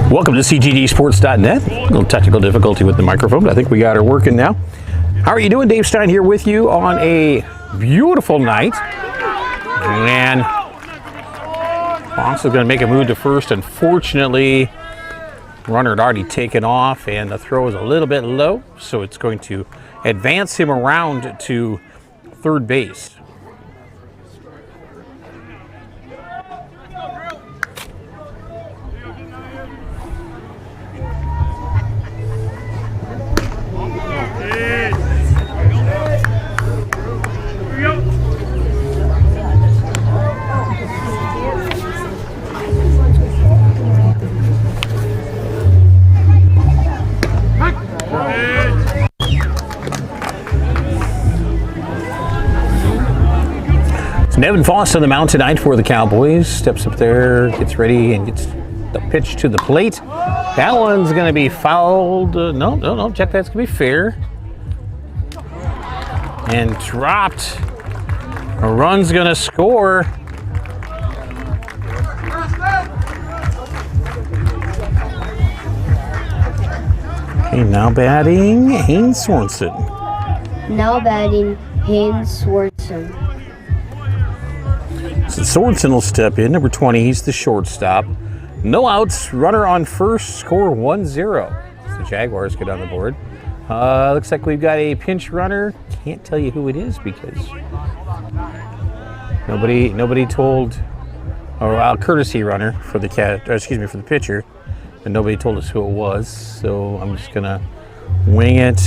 Welcome to CGDsports.net. A little technical difficulty with the microphone, but I think we got her working now. How are you doing? Dave Stein here with you on a beautiful night. And Fox is going to make a move to first. Unfortunately, runner had already taken off, and the throw is a little bit low, so it's going to advance him around to third base. Nevin Foss on the mound tonight for the Cowboys. Steps up there, gets ready, and gets the pitch to the plate. That one's going to be fouled. No. Check that's going to be fair. And dropped. A run's going to score. Okay, now batting Haynes Swanson. Now batting Haynes Swanson. So Sorensen will step in, number 20, he's the shortstop. No outs, runner on first, score 1-0. The Jaguars get on the board. Looks like we've got a pinch runner. Can't tell you who it is because nobody told, or courtesy runner for the for the pitcher, and nobody told us who it was. So I'm just gonna wing it.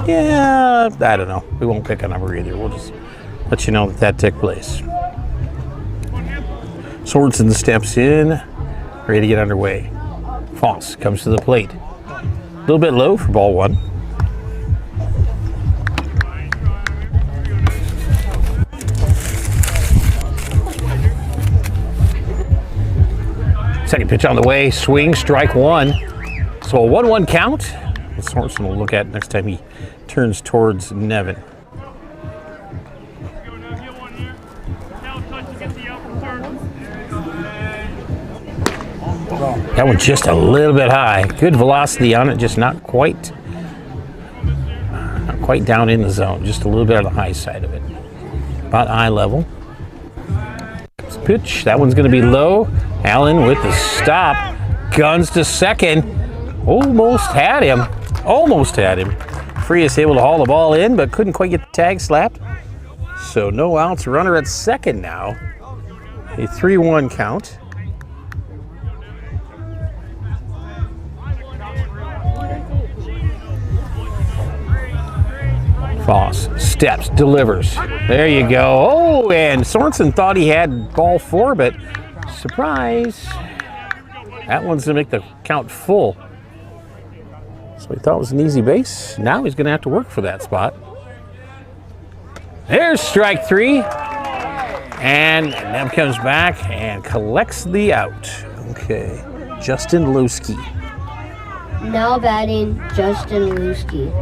Yeah, I don't know. We won't pick a number either. We'll just let you know that took place. Sorensen steps in, ready to get underway. Foss comes to the plate. A little bit low for ball one. Second pitch on the way, swing, strike one. So a 1-1 count. Sorensen will look at next time he turns towards Nevin. That one just a little bit high. Good velocity on it, just not quite down in the zone. Just a little bit on the high side of it. About eye level. Pitch, that one's going to be low. Allen with the stop. Guns to second. Almost had him. Frias able to haul the ball in, but couldn't quite get the tag slapped. So no outs. Runner at second now. A 3-1 count. Foss steps, delivers. There you go. Oh, and Sorensen thought he had ball four, but surprise. That one's going to make the count full. So he thought it was an easy base. Now he's going to have to work for that spot. There's strike three. And Nev comes back and collects the out. Okay, Justin Lewski. Now batting Justin Lewski.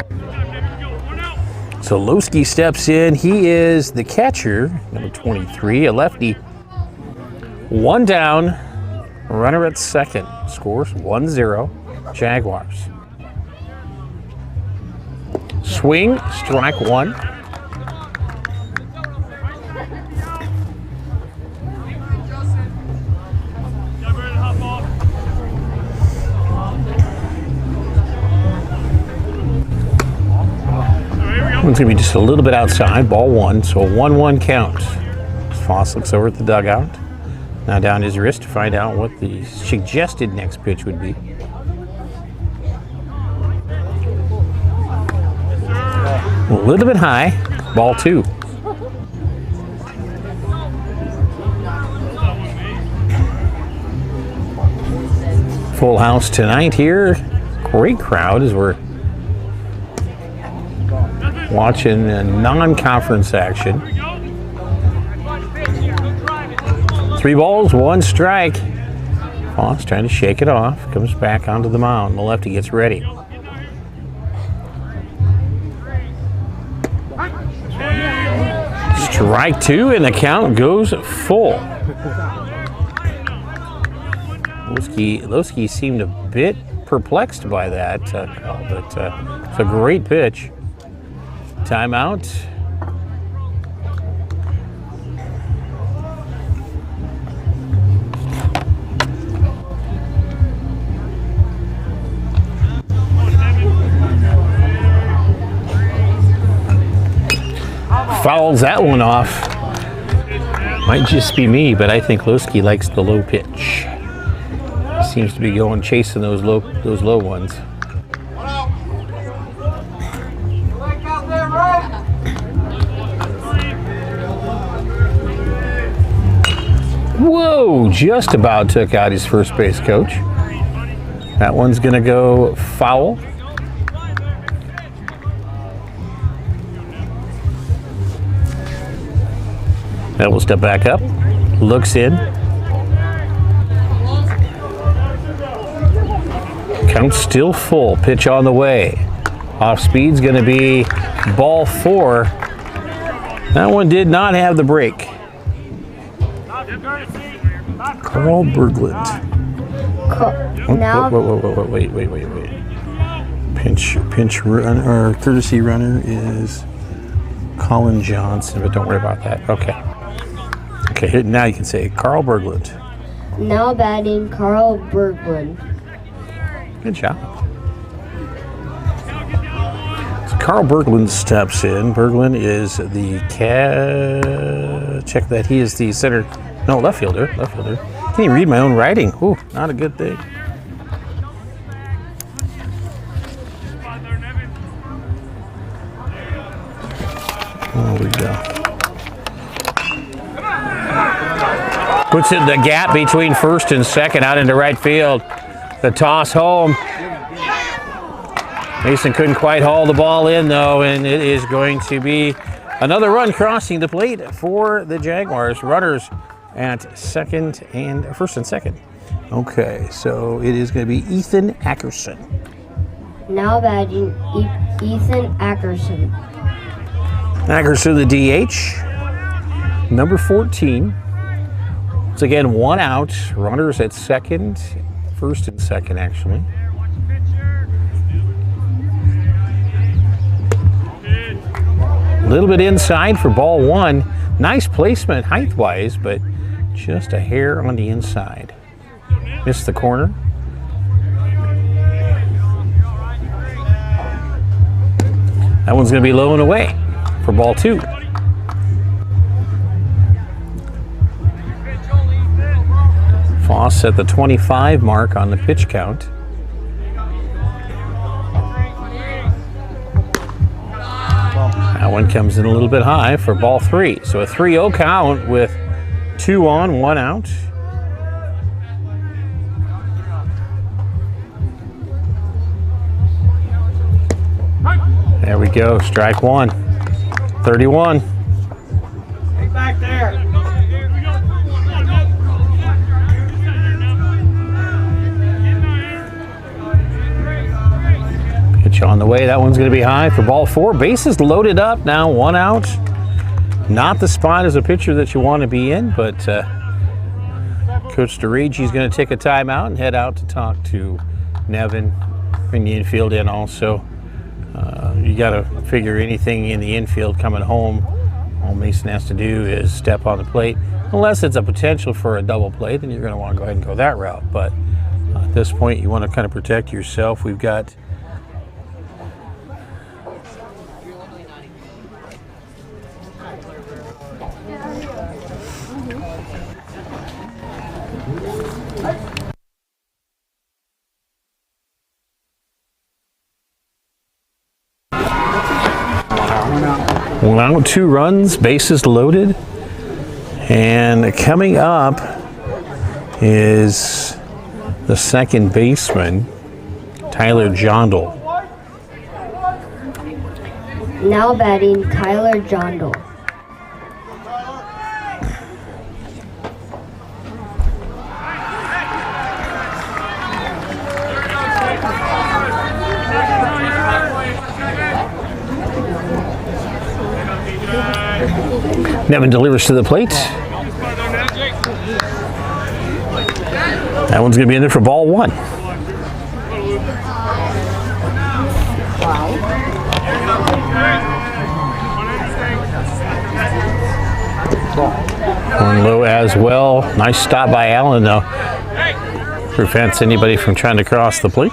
So Lewski steps in. He is the catcher, number 23, a lefty. One down, runner at second. Scores 1-0, Jaguars. Swing, strike one. One's going to be just a little bit outside, ball one, so a 1-1 count. Foss looks over at the dugout. Now down his wrist to find out what the suggested next pitch would be. A little bit high, ball two. Full house tonight here. Great crowd as we're watching a non-conference action. 3 balls, 1 strike. Foss trying to shake it off. Comes back onto the mound. The lefty gets ready. Strike 2, and the count goes full. Lowski seemed a bit perplexed by that call, but it's a great pitch. Timeout. Fouls that one off. Might just be me, but I think Lowski likes the low pitch. Seems to be going chasing those low ones. Whoa! Just about took out his first base coach. That one's gonna go foul. That will step back up, looks in. Count still full, pitch on the way. Off speed's gonna be ball 4. That one did not have the break. Carl Berglund. Wait. Pinch run, or courtesy runner is Colin Johnson, but don't worry about that. Okay, now you can say Carl Berglund. Now batting Carl Berglund. Good job. So Carl Berglund steps in. Berglund is the check that he is the left fielder. Can't even read my own writing. Ooh, not a good thing. There we go. Puts it in the gap between first and second out into right field. The toss home. Mason couldn't quite haul the ball in though, and it is going to be another run crossing the plate for the Jaguars. Runners at first and second. Okay, so it is going to be Ethan Ackerson. Now batting Ethan Ackerson. Ackerson, the DH, number 14. Once again, 1 out. Runners at first and second, actually. A little bit inside for ball 1. Nice placement height-wise, but just a hair on the inside. Missed the corner. That one's going to be low and away for ball 2. Foss at the 25 mark on the pitch count. That one comes in a little bit high for ball 3. So a 3-0 count with 2 on, 1 out. There we go, strike 1. 31. Get back there. Pitch on the way. That one's going to be high for ball 4. Bases loaded up now, 1 out. Not the spot as a pitcher that you want to be in, but Coach DeRigi's going to take a timeout and head out to talk to Nevin. Bring the infield in also. You got to figure anything in the infield coming home, all Mason has to do is step on the plate. Unless it's a potential for a double play, then you're going to want to go ahead and go that route. But at this point, you want to kind of protect yourself. We've got Wow, 2 runs, bases loaded. And coming up is the second baseman, Tyler Jondal. Now batting Tyler Jondal. Nevin delivers to the plate. That one's going to be in there for ball 1. One low as well. Nice stop by Allen, though. Prevents anybody from trying to cross the plate.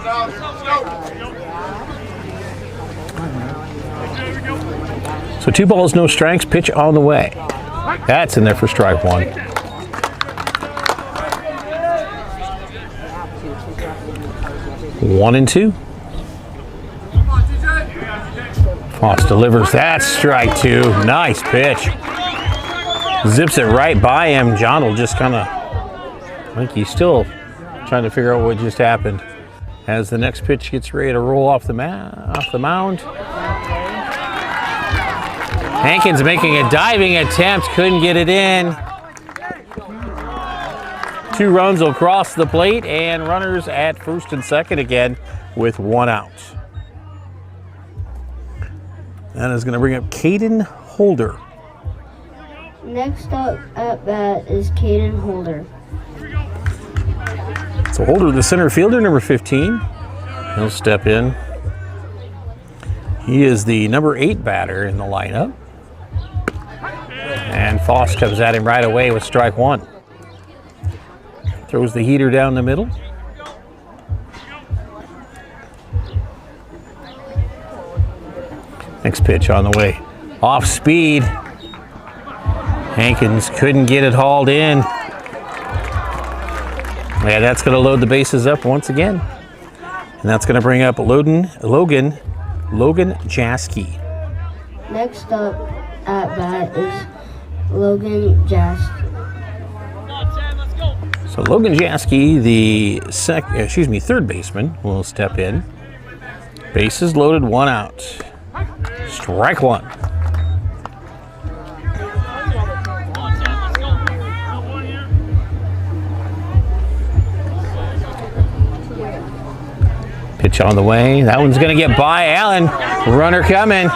So 2 balls, no strikes. Pitch on the way. That's in there for strike 1. 1-2. Foss delivers. That's strike 2. Nice pitch. Zips it right by him. John will just kind of, I think he's still trying to figure out what just happened as the next pitch gets ready to roll off the mound. Hankins making a diving attempt, couldn't get it in. 2 runs will cross the plate, and runners at first and second again with 1 out. That is going to bring up Caden Holder. Next up at bat is Caden Holder. So Holder, the center fielder, number 15. He'll step in. He is the number 8 batter in the lineup. And Foss comes at him right away with strike 1. Throws the heater down the middle. Next pitch on the way. Off speed. Hankins couldn't get it hauled in. Yeah, that's going to load the bases up once again. And that's going to bring up Logan Jaski. Next up at bat is Logan Jaski. So Logan Jaski, the third baseman, will step in. Bases loaded, 1 out. Strike 1. Pitch on the way. That one's going to get by Allen. Runner coming.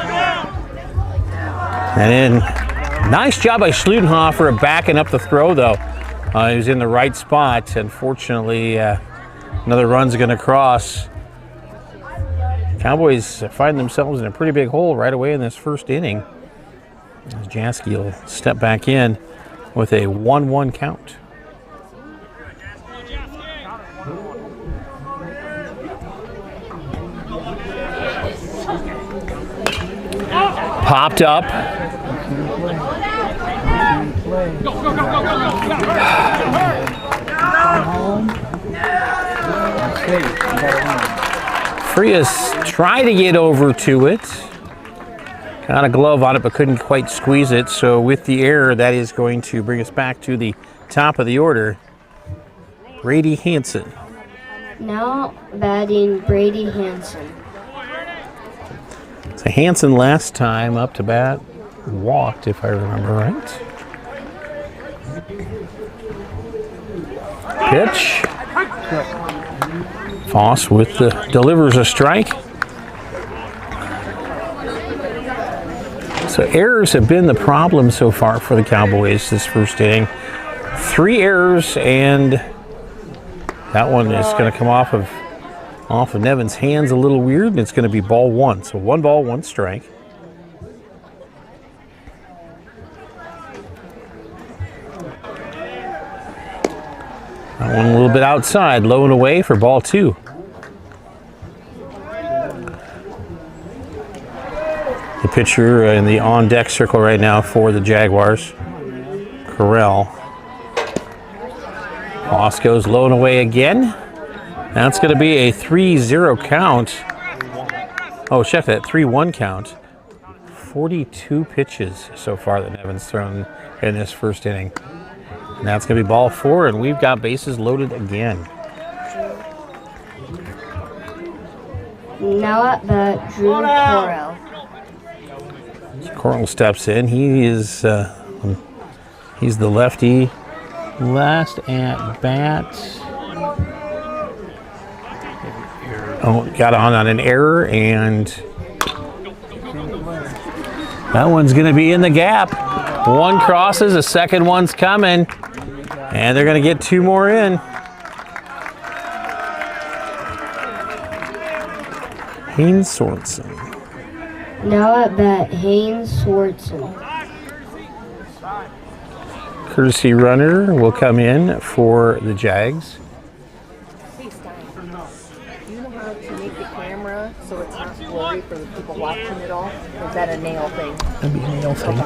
And then, nice job by Schlutenhofer of backing up the throw, though. He was in the right spot. Unfortunately, another run's going to cross. Cowboys find themselves in a pretty big hole right away in this first inning. As Jaski will step back in with a 1-1 count. Popped up. Frias tried to get over to it. Got a glove on it, but couldn't quite squeeze it. So with the error, that is going to bring us back to the top of the order. Brady Hansen. Now batting Brady Hansen. So Hansen last time up to bat walked, if I remember right. Pitch. Foss with the delivers a strike. So errors have been the problem so far for the Cowboys this first inning. 3 errors, and that one is going to come off of Nevin's hands a little weird, and it's going to be ball 1. So 1 ball, 1 strike. That one a little bit outside, low and away for ball 2. The pitcher in the on-deck circle right now for the Jaguars, Corral. Foss goes low and away again. That's going to be a 3-0 count. Oh, check that, 3-1 count. 42 pitches so far that Nevin's thrown in this first inning. And that's going to be ball 4, and we've got bases loaded again. Now at bat, Drew Corral. Corral steps in. He is he's the lefty. Last at bat. Oh, got on an error, and that one's going to be in the gap. 1 crosses, a second one's coming, and they're going to get 2 more in. Haynes Sorensen. Now at bat, Haynes Sorensen. Courtesy runner will come in for the Jags. Hey, Stein, do you know how to make the camera so it's not blurry for the people watching it all? Or is that a nail thing? That'd be a nail thing.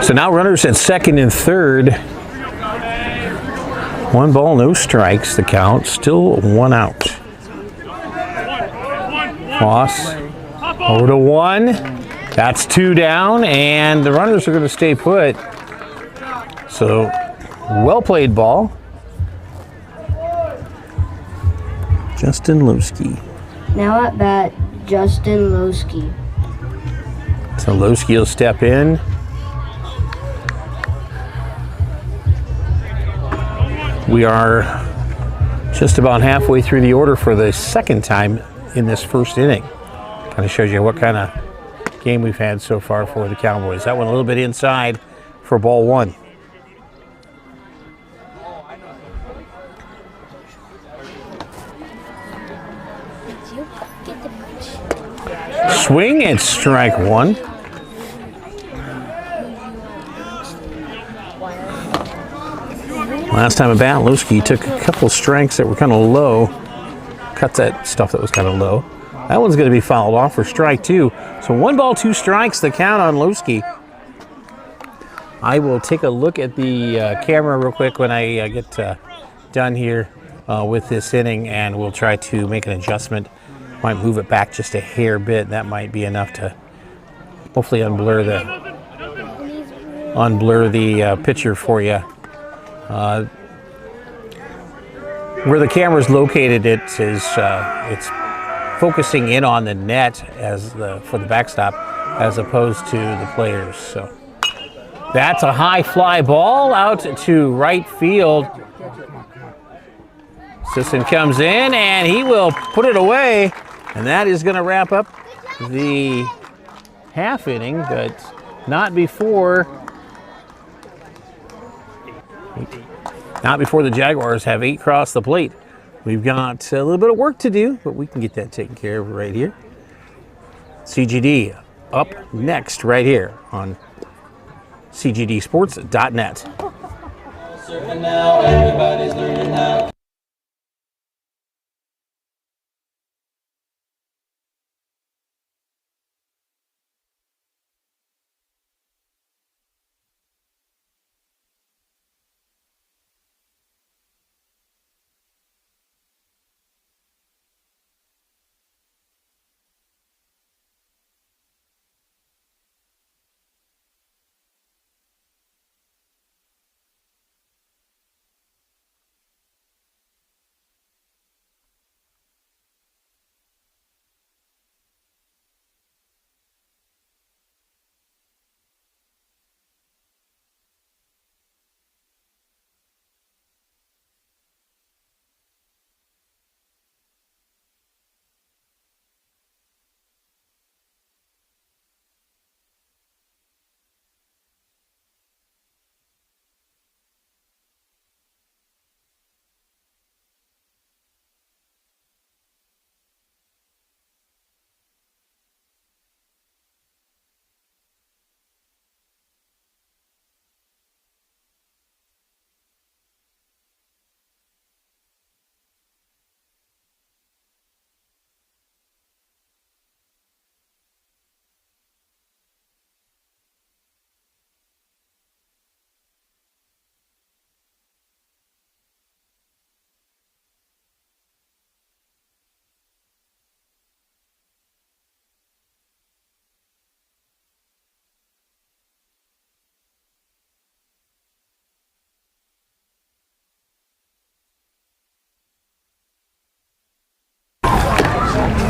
So now runners at second and third. 1 ball, no strikes. The count, still 1 out. Foss over to 1. That's 2 down, and the runners are going to stay put. So, well played ball. Justin Lowski. Now at bat, Justin Lowski. So Lowski will step in. We are just about halfway through the order for the second time in this first inning. Kind of shows you what kind of game we've had so far for the Cowboys. That one a little bit inside for ball 1. Swing and strike 1. Last time at bat, Lowski took a couple strikes that were kind of low. Cut that stuff that was kind of low. That one's going to be fouled off for strike 2. So 1 ball, 2 strikes, the count on Lowski. I will take a look at the camera real quick when I get done here with this inning, and we'll try to make an adjustment. Might move it back just a hair bit. That might be enough to hopefully unblur the picture for you. Where the camera is located, it's focusing in on the net for the backstop as opposed to the players. So that's a high fly ball out to right field. Sisson comes in and he will put it away, and that is going to wrap up the half inning, but not before the Jaguars have 8 across the plate. We've got a little bit of work to do, but we can get that taken care of right here. CGD up next right here on cgdsports.net. Surfing now, everybody's learning how.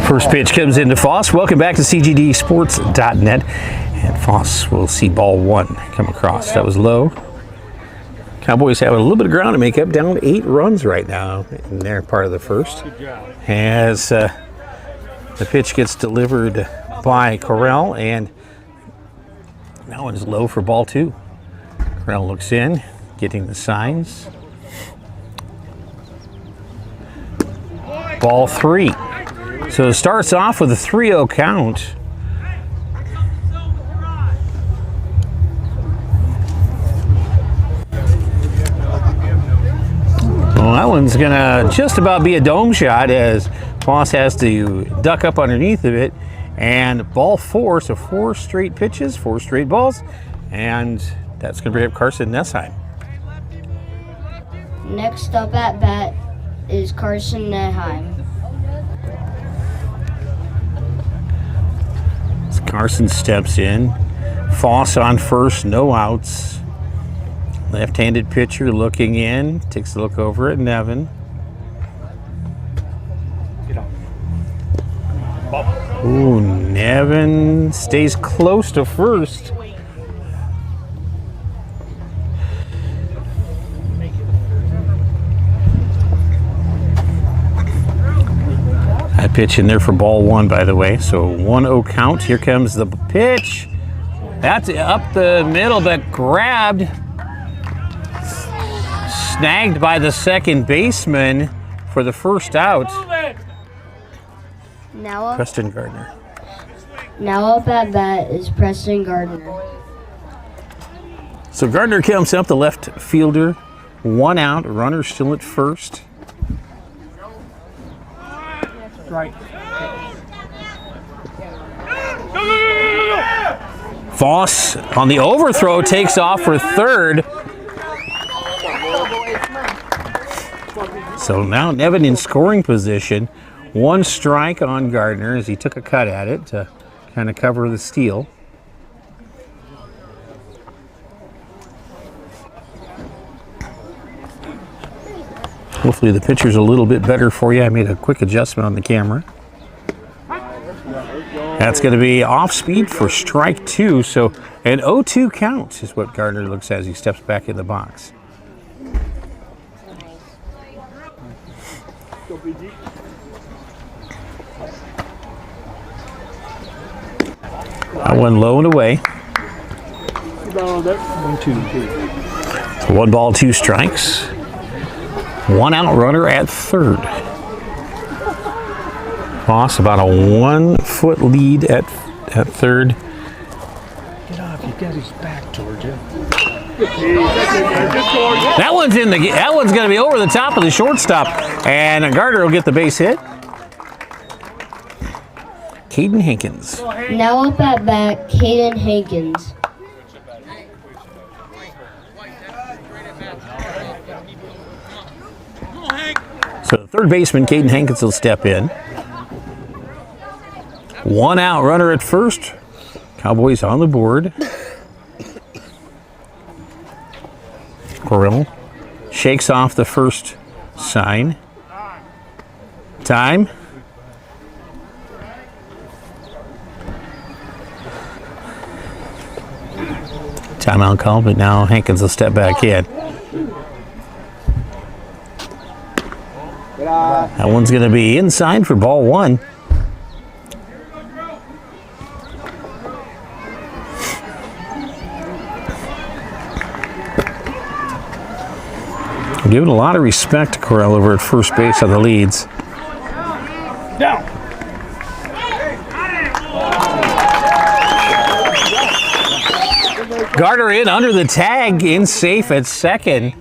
First pitch comes into Foss. Welcome back to cgdsports.net. And Foss will see ball 1 come across. That was low. Cowboys have a little bit of ground to make up, down 8 runs right now in their part of the first. As the pitch gets delivered by Corral, and that one's low for ball 2. Corral looks in, getting the signs. Ball 3. So it starts off with a 3-0 count. Well, that one's gonna just about be a dome shot as Foss has to duck up underneath of it. And ball 4, so 4 straight pitches, 4 straight balls, and that's gonna bring up Carson Nessheim. Next up at bat is Carson Nessheim. As Carson steps in, Foss on first, no outs. Left-handed pitcher looking in, takes a look over at Nevin. Ooh, Nevin stays close to first. That pitch in there for ball 1, by the way. So 1-0 count. Here comes the pitch. That's up the middle, but grabbed. Snagged by the second baseman for the first out. Preston Gardner. Now up at bat is Preston Gardner. So Gardner comes up, the left fielder. 1 out, runner still at first. Right. Foss on the overthrow takes off for third. So now Nevin in scoring position. 1 strike on Gardner as he took a cut at it to kind of cover the steal. Hopefully the pitcher's a little bit better for you. I made a quick adjustment on the camera. That's going to be off speed for strike 2. So an 0-2 count is what Gardner looks as he steps back in the box. That one low and away. So 1 ball, 2 strikes. 1 out runner at third. Foss about a 1-foot lead at third. Get off, you got his back towards you. That one's going to be over the top of the shortstop, and Gardner will get the base hit. Caden Hankins. Now up at bat, Caden Hankins. So the third baseman, Caden Hankins, will step in. 1 out, runner at first. Cowboys on the board. Corral shakes off the first sign. Time. Timeout call, but now Hankins will step back in. That one's going to be inside for ball 1. Giving a lot of respect to Corral over at first base on the leads. Down. Gardner in under the tag, in safe at second.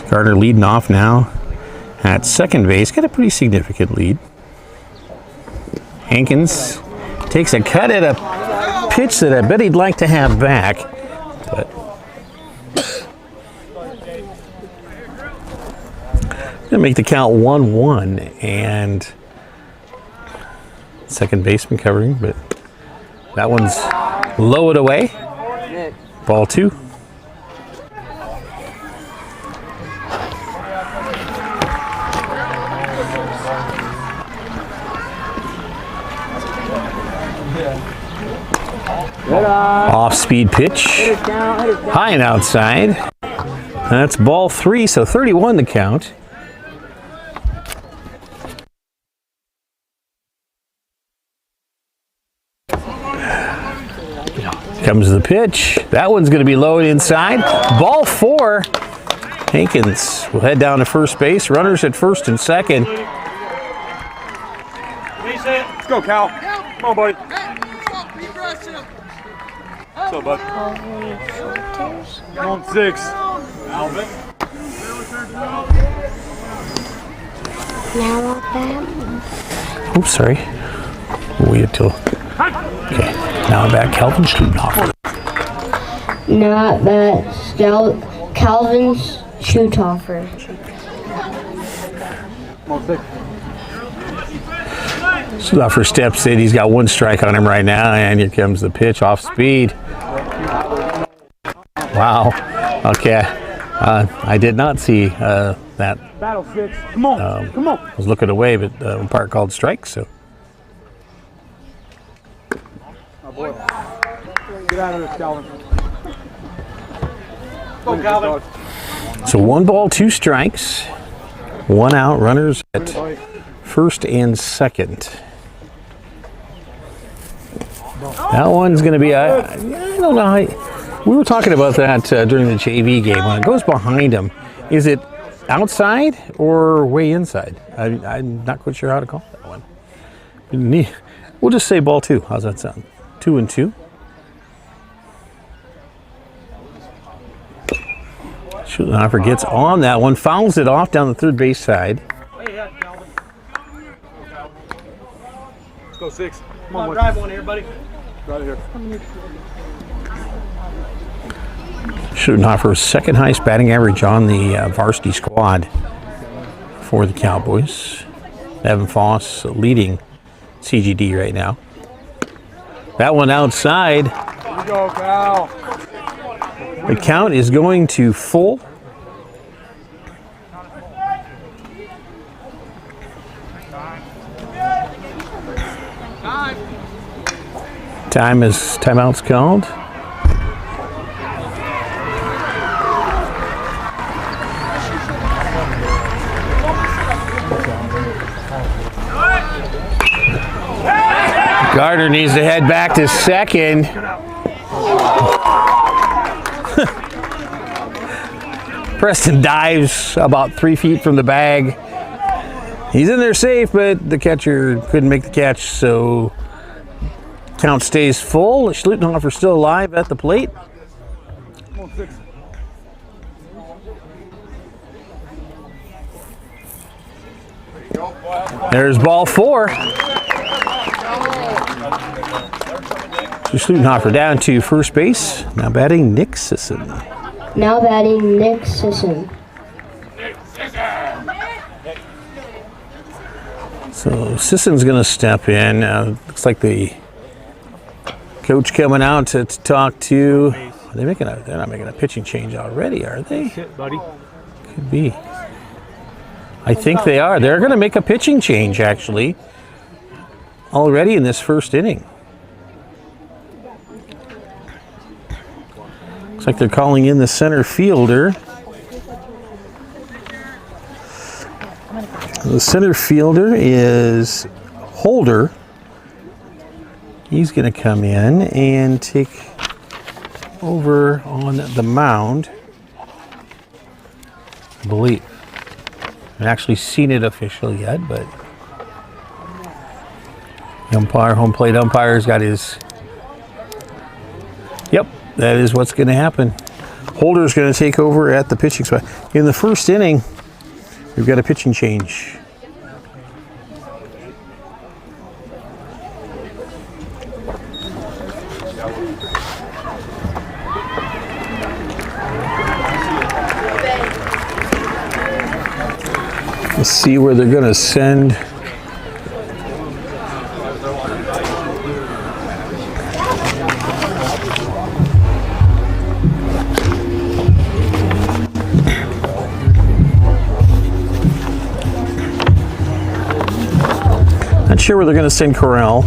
Gardner leading off now at second base. Got a pretty significant lead. Hankins takes a cut at a pitch that I bet he'd like to have back. But gonna make the count 1-1, and second baseman covering, but that one's low it away. Ball 2. Off-speed pitch. High and outside. That's ball 3, so 31 the count. Comes the pitch. That one's going to be low and inside. Ball 4. Hankins will head down to first base. Runners at first and second. Let's go, Cal. Come on, buddy. What's up, bud? Come on, 6. Alvin. Oops, sorry. We'll wait until. Okay, now back Calvin Schlutenhofer. Now at bat, Calvin Schlutenhofer. Schlutenhofer steps in. He's got 1 strike on him right now, and here comes the pitch off speed. Wow. Okay. I did not see that. Battle 6. Come on. Come on. I was looking away, but the umpire called strike, so. Oh, boy. Get out of this, Calvin. Go, Calvin. So 1 ball, 2 strikes. 1 out. Runners at first and second. That one's going to be, I don't know. We were talking about that during the JV game. When it goes behind him, is it outside or way inside? I'm not quite sure how to call that one. We'll just say ball 2. How's that sound? 2 and 2. Schlutenhofer gets on that one, fouls it off down the third base side. Let's go, 6. Come on, drive one here, buddy. Right here. Schlutenhofer's second highest batting average on the varsity squad for the Cowboys. Evan Foss leading CGD right now. That one outside. Here we go, Cal. The count is going to full. Timeout's called. Gardner needs to head back to second. Preston dives about 3 feet from the bag. He's in there safe, but the catcher couldn't make the catch, so count stays full. Schlutenhofer still alive at the plate. Come on, 6. There's ball 4. So Schlutenhofer down to first base. Now batting Nick Sisson. Now batting Nick Sisson. So Sisson's going to step in. Looks like the coach coming out to talk to. They're not making a pitching change already, are they? Hit, buddy. Could be. I think they are. They're going to make a pitching change actually already in this first inning. Looks like they're calling in the center fielder. The center fielder is Holder. He's going to come in and take over on the mound, I believe. I haven't actually seen it official yet, but the umpire, home plate umpire's got his. Yep, that is what's going to happen. Holder's going to take over at the pitching spot. In the first inning, we've got a pitching change. Let's see where they're going to send. Not sure where they're going to send Corral.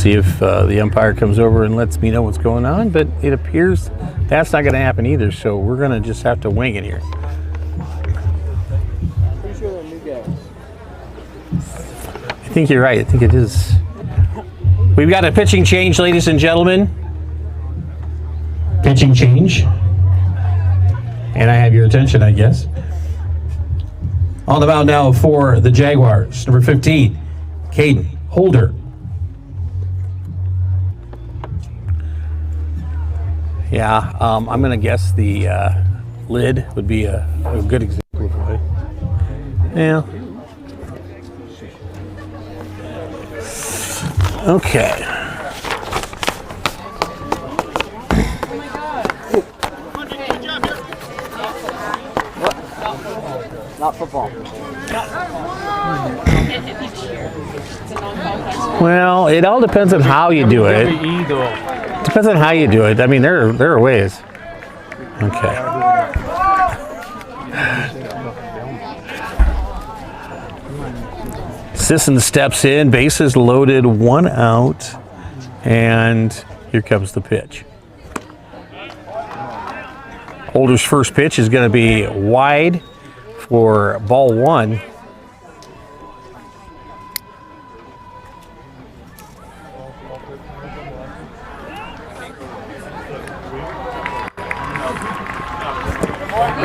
see if the umpire comes over and lets me know what's going on, but it appears that's not going to happen either, so we're going to just have to wing it here. Pretty sure they're new guys. I think you're right. I think it is. We've got a pitching change, ladies and gentlemen. Pitching change. And I have your attention, I guess. On the mound now for the Jaguars, number 15, Cgd Holder. Yeah, I'm going to guess the lid would be a good example of it. Yeah. Okay. Not football. Well, it all depends on how you do it. Depends on how you do it. I mean, there are ways. Okay. Sisson steps in, bases loaded, 1 out, and here comes the pitch. Holder's first pitch is going to be wide for ball 1.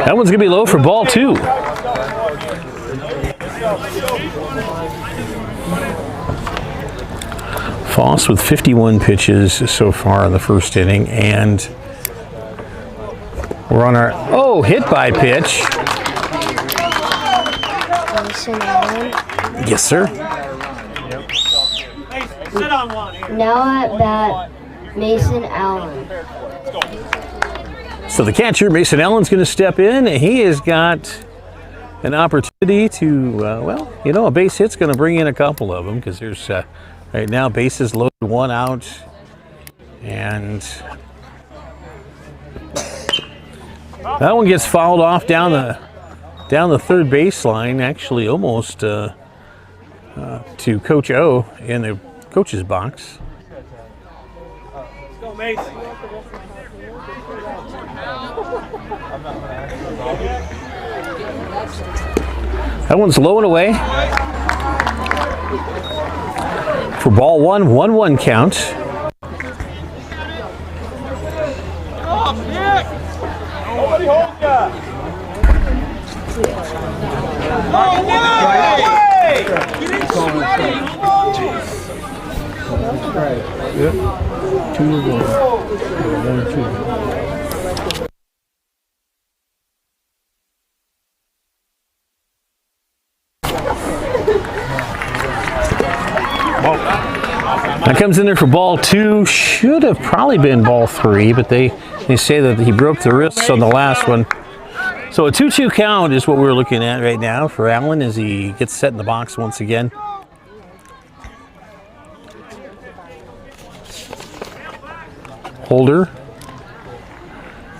That one's going to be low for ball 2. Foss with 51 pitches so far in the first inning, and we're on our hit by pitch. Yes, sir. Now at bat, Mason Allen. So the catcher, Mason Allen's going to step in. He has got an opportunity to, well, you know, a base hit's going to bring in a couple of them because there's, right now, bases loaded, 1 out. And that one gets fouled off down the third baseline, actually almost to Coach O in the coach's box. Let's go, Mason. That one's low and away. For ball 1, 1-1 count. Nobody hold ya. Yep. 2 to 1. 1-2. That comes in there for ball 2. Should have probably been ball 3, but they say that he broke the wrists on the last one. So a 2-2 count is what we're looking at right now for Allen as he gets set in the box once again. Holder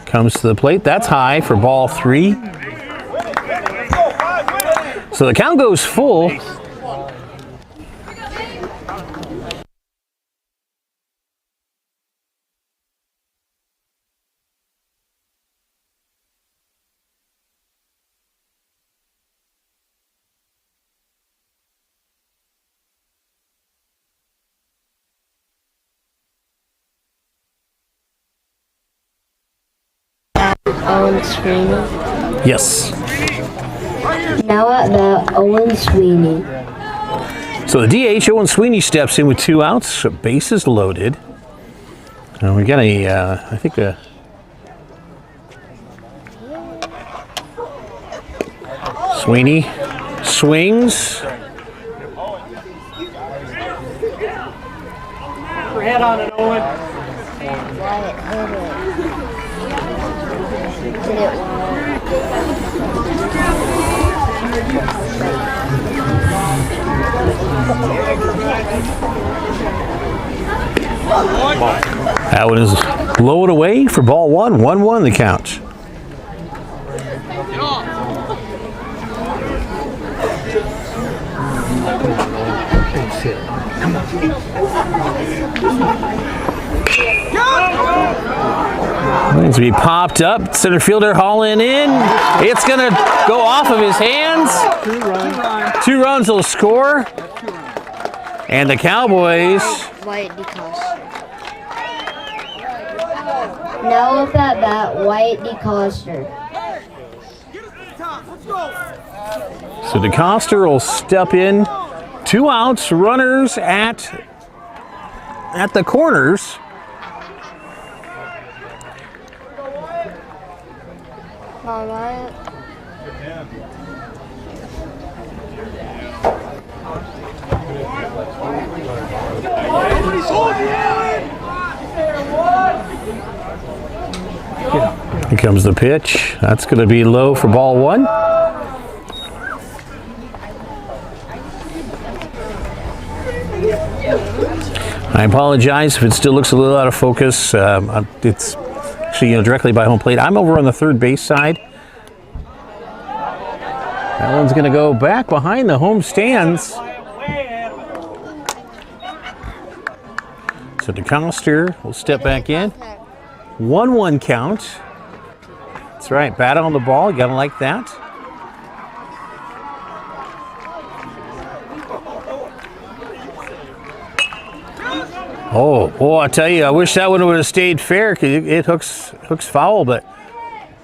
comes to the plate. That's high for ball 3. So the count goes full. Owen Sweeney. Yes. Now at bat, Owen Sweeney. So the DH, Owen Sweeney, steps in with 2 outs, bases loaded. We got I think Sweeney swings. Put your head on it, Owen. That one is low and away for ball 1. 1-1 the count. Needs to be popped up. Center fielder hauling in. It's going to go off of his hands. 2 runs will score. And the Cowboys. White DeCoster. Now up at bat, White DeCoster. So DeCoster will step in. 2 outs, runners at the corners. All right. Here comes the pitch. That's going to be low for ball 1. I apologize if it still looks a little out of focus. It's actually, directly by home plate. I'm over on the third base side. That one's going to go back behind the home stands. So DeCoster will step back in. 1-1 count. That's right, bat on the ball. You got to like that. Oh, I tell you, I wish that one would have stayed fair because it hooks foul, but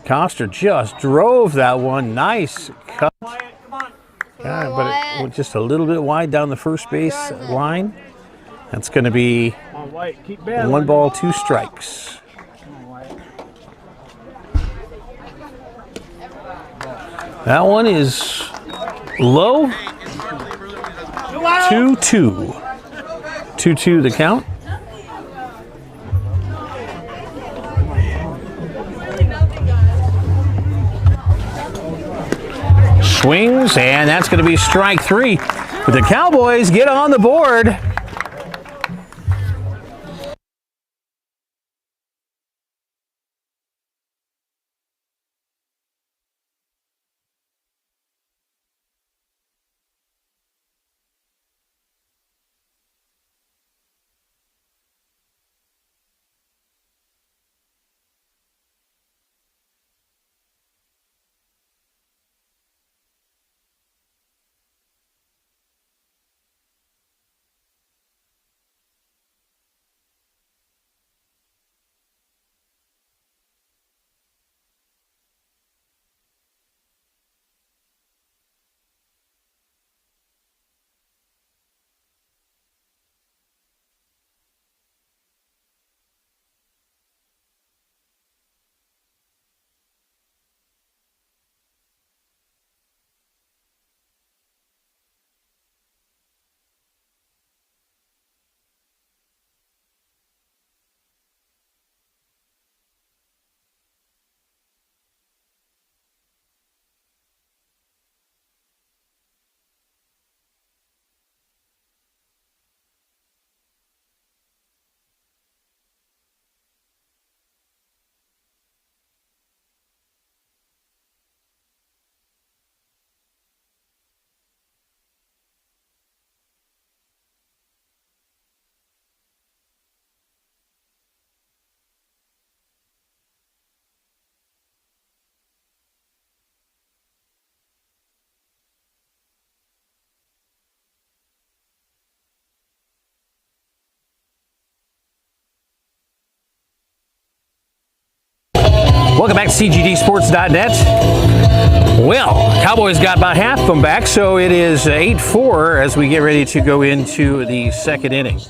Coster just drove that one. Nice cut. Yeah, but it went just a little bit wide down the first base line. That's going to be 1 ball, 2 strikes. That one is low. 2-2. 2-2 the count. Swings, and that's going to be strike 3. But the Cowboys get on the board. Welcome back to CGDsports.net. Well, Cowboys got about half of them back, so it is 8-4 as we get ready to go into the second inning.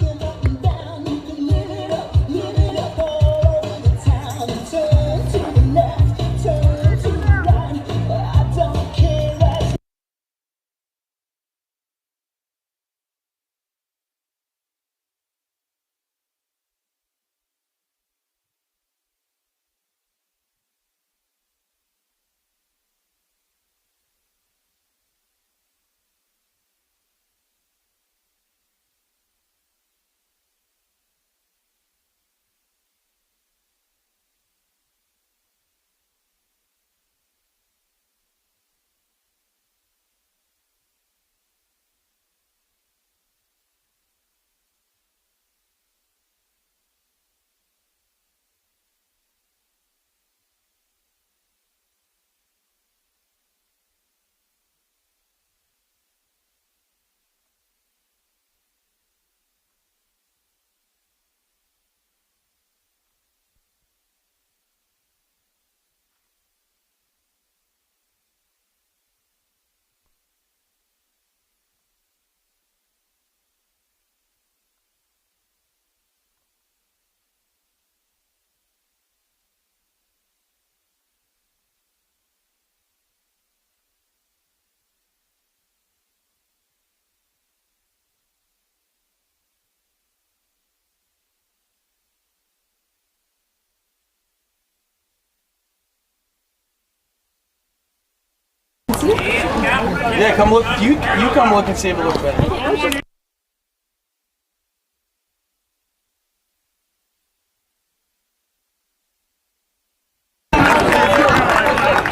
Yeah, come look. You come look and see if it looks better.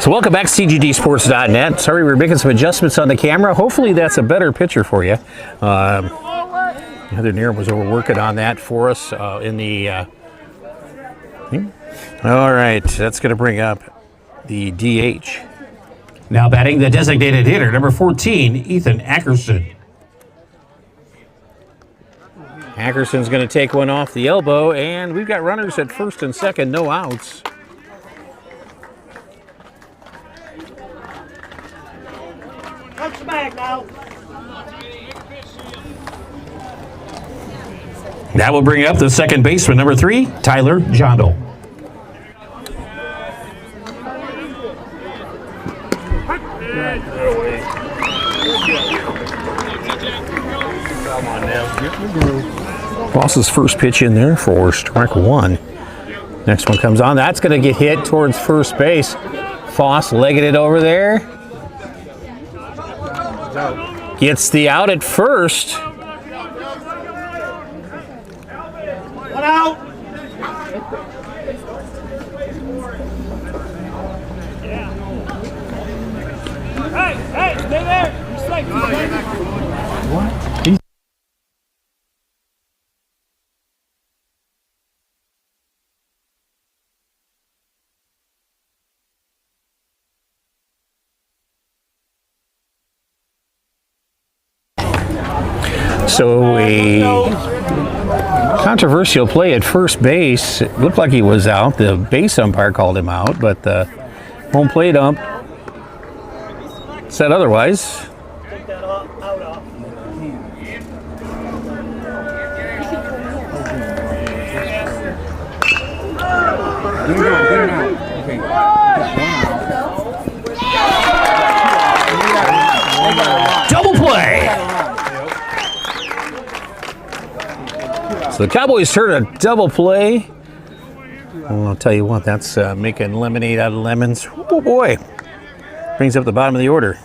So welcome back to CGDsports.net. Sorry, we're making some adjustments on the camera. Hopefully that's a better picture for you. Heather Near was over working on that for us in the... All right, that's going to bring up the DH. Now batting the designated hitter, number 14, Ethan Ackerson. Ackerson's going to take one off the elbow, and we've got runners at first and second, no outs. Touch the bag now. That will bring up the second baseman, number 3, Tyler Jondal. Foss's first pitch in there for strike 1. Next one comes on. That's going to get hit towards first base. Foss legged it over there. Gets the out at first. One out. Hey, stay there. You're safe. What? So a controversial play at first base. It looked like he was out. The base umpire called him out, but the home plate ump said otherwise. Take that out off. Double play. So the Cowboys turn a double play. Well, I'll tell you what, that's making lemonade out of lemons. Oh boy. Brings up the bottom of the order.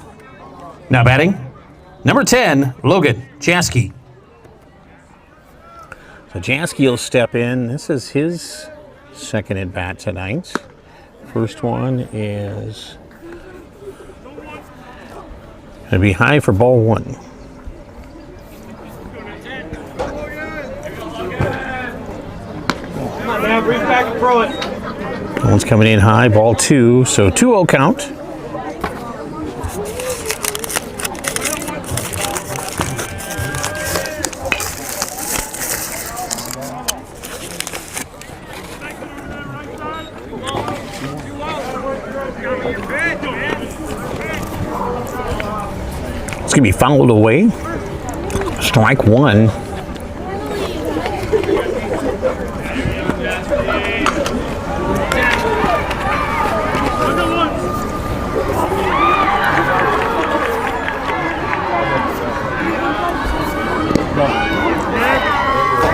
Now batting, number 10, Logan Jansky. So Jansky will step in. This is his second at bat tonight. First one is going to be high for ball 1. Now reach back and throw it. One's coming in high, ball 2, so 2-0 count. It's going to be fouled away. Strike 1.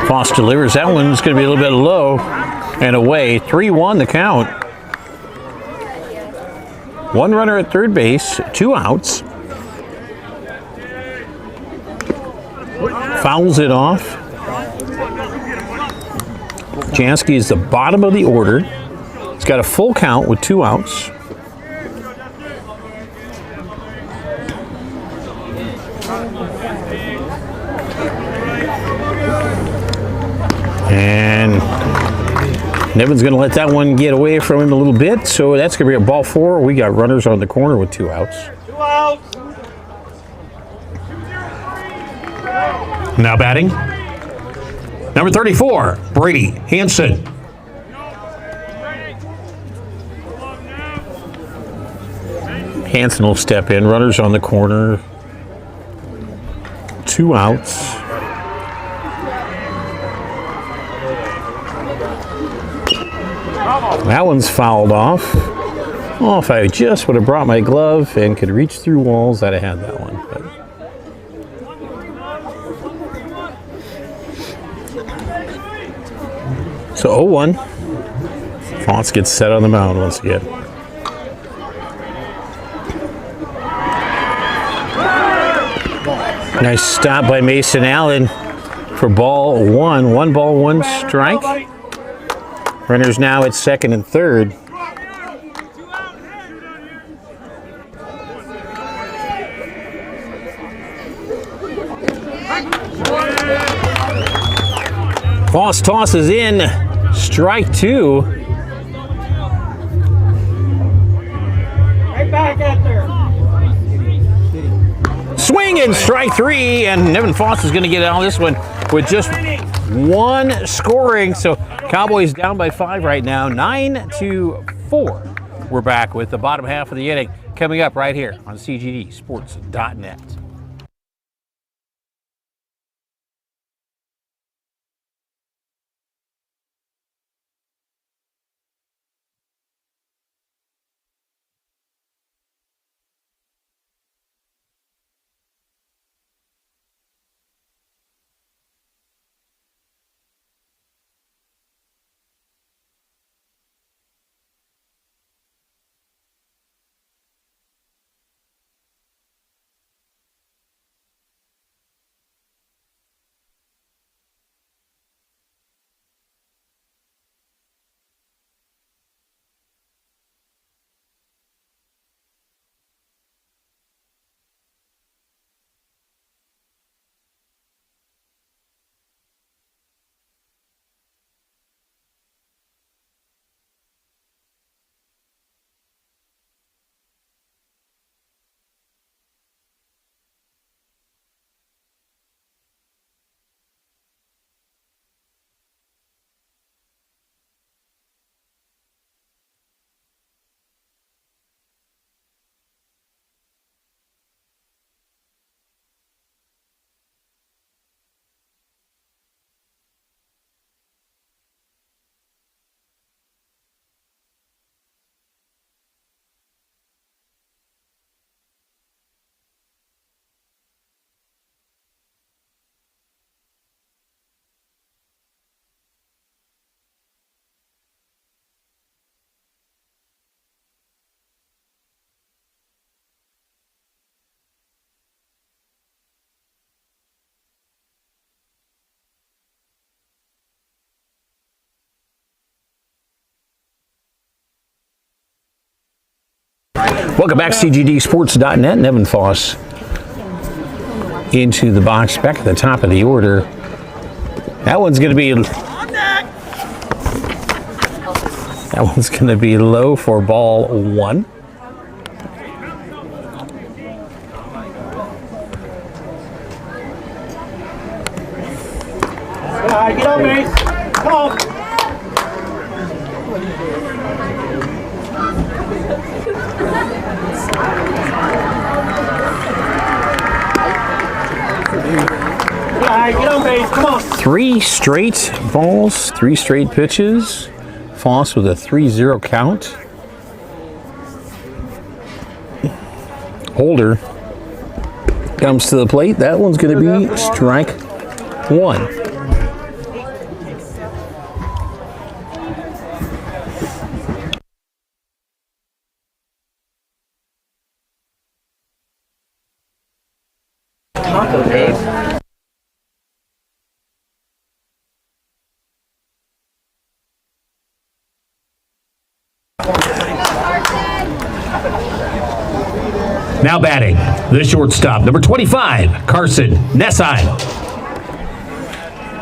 Foss delivers. That one's going to be a little bit low and away. 3-1 the count. One runner at third base, 2 outs. Fouls it off. Jansky is the bottom of the order. He's got a full count with 2 outs. And Nevin's going to let that one get away from him a little bit, so that's going to be a ball 4. We got runners on the corner with 2 outs. 2 outs. Now batting, number 34, Brady Hansen. Hansen will step in. Runners on the corner. 2 outs. That one's fouled off. Oh, if I just would have brought my glove and could reach through walls, I'd have had that one. But. So 0-1. Foss gets set on the mound once again. Nice stop by Mason Allen for ball one. 1 ball, 1 strike. Runners now at second and third. Foss tosses in, strike 2. Right back at there. Swing and strike 3, and Nevin Foss is going to get out of this one with just 1 scoring. So Cowboys down by 5 right now, 9-4. We're back with the bottom half of the inning coming up right here on CGDsports.net. Welcome back, CGDsports.net. Nevin Foss into the box, back at the top of the order. That one's going to be low for ball 1. Get on base. Come on. Get on base. Come on. 3 straight balls, 3 straight pitches. Foss with a 3-0 count. Holder comes to the plate. That one's going to be strike 1. Now batting, the shortstop, number 25, Carson Nessheim.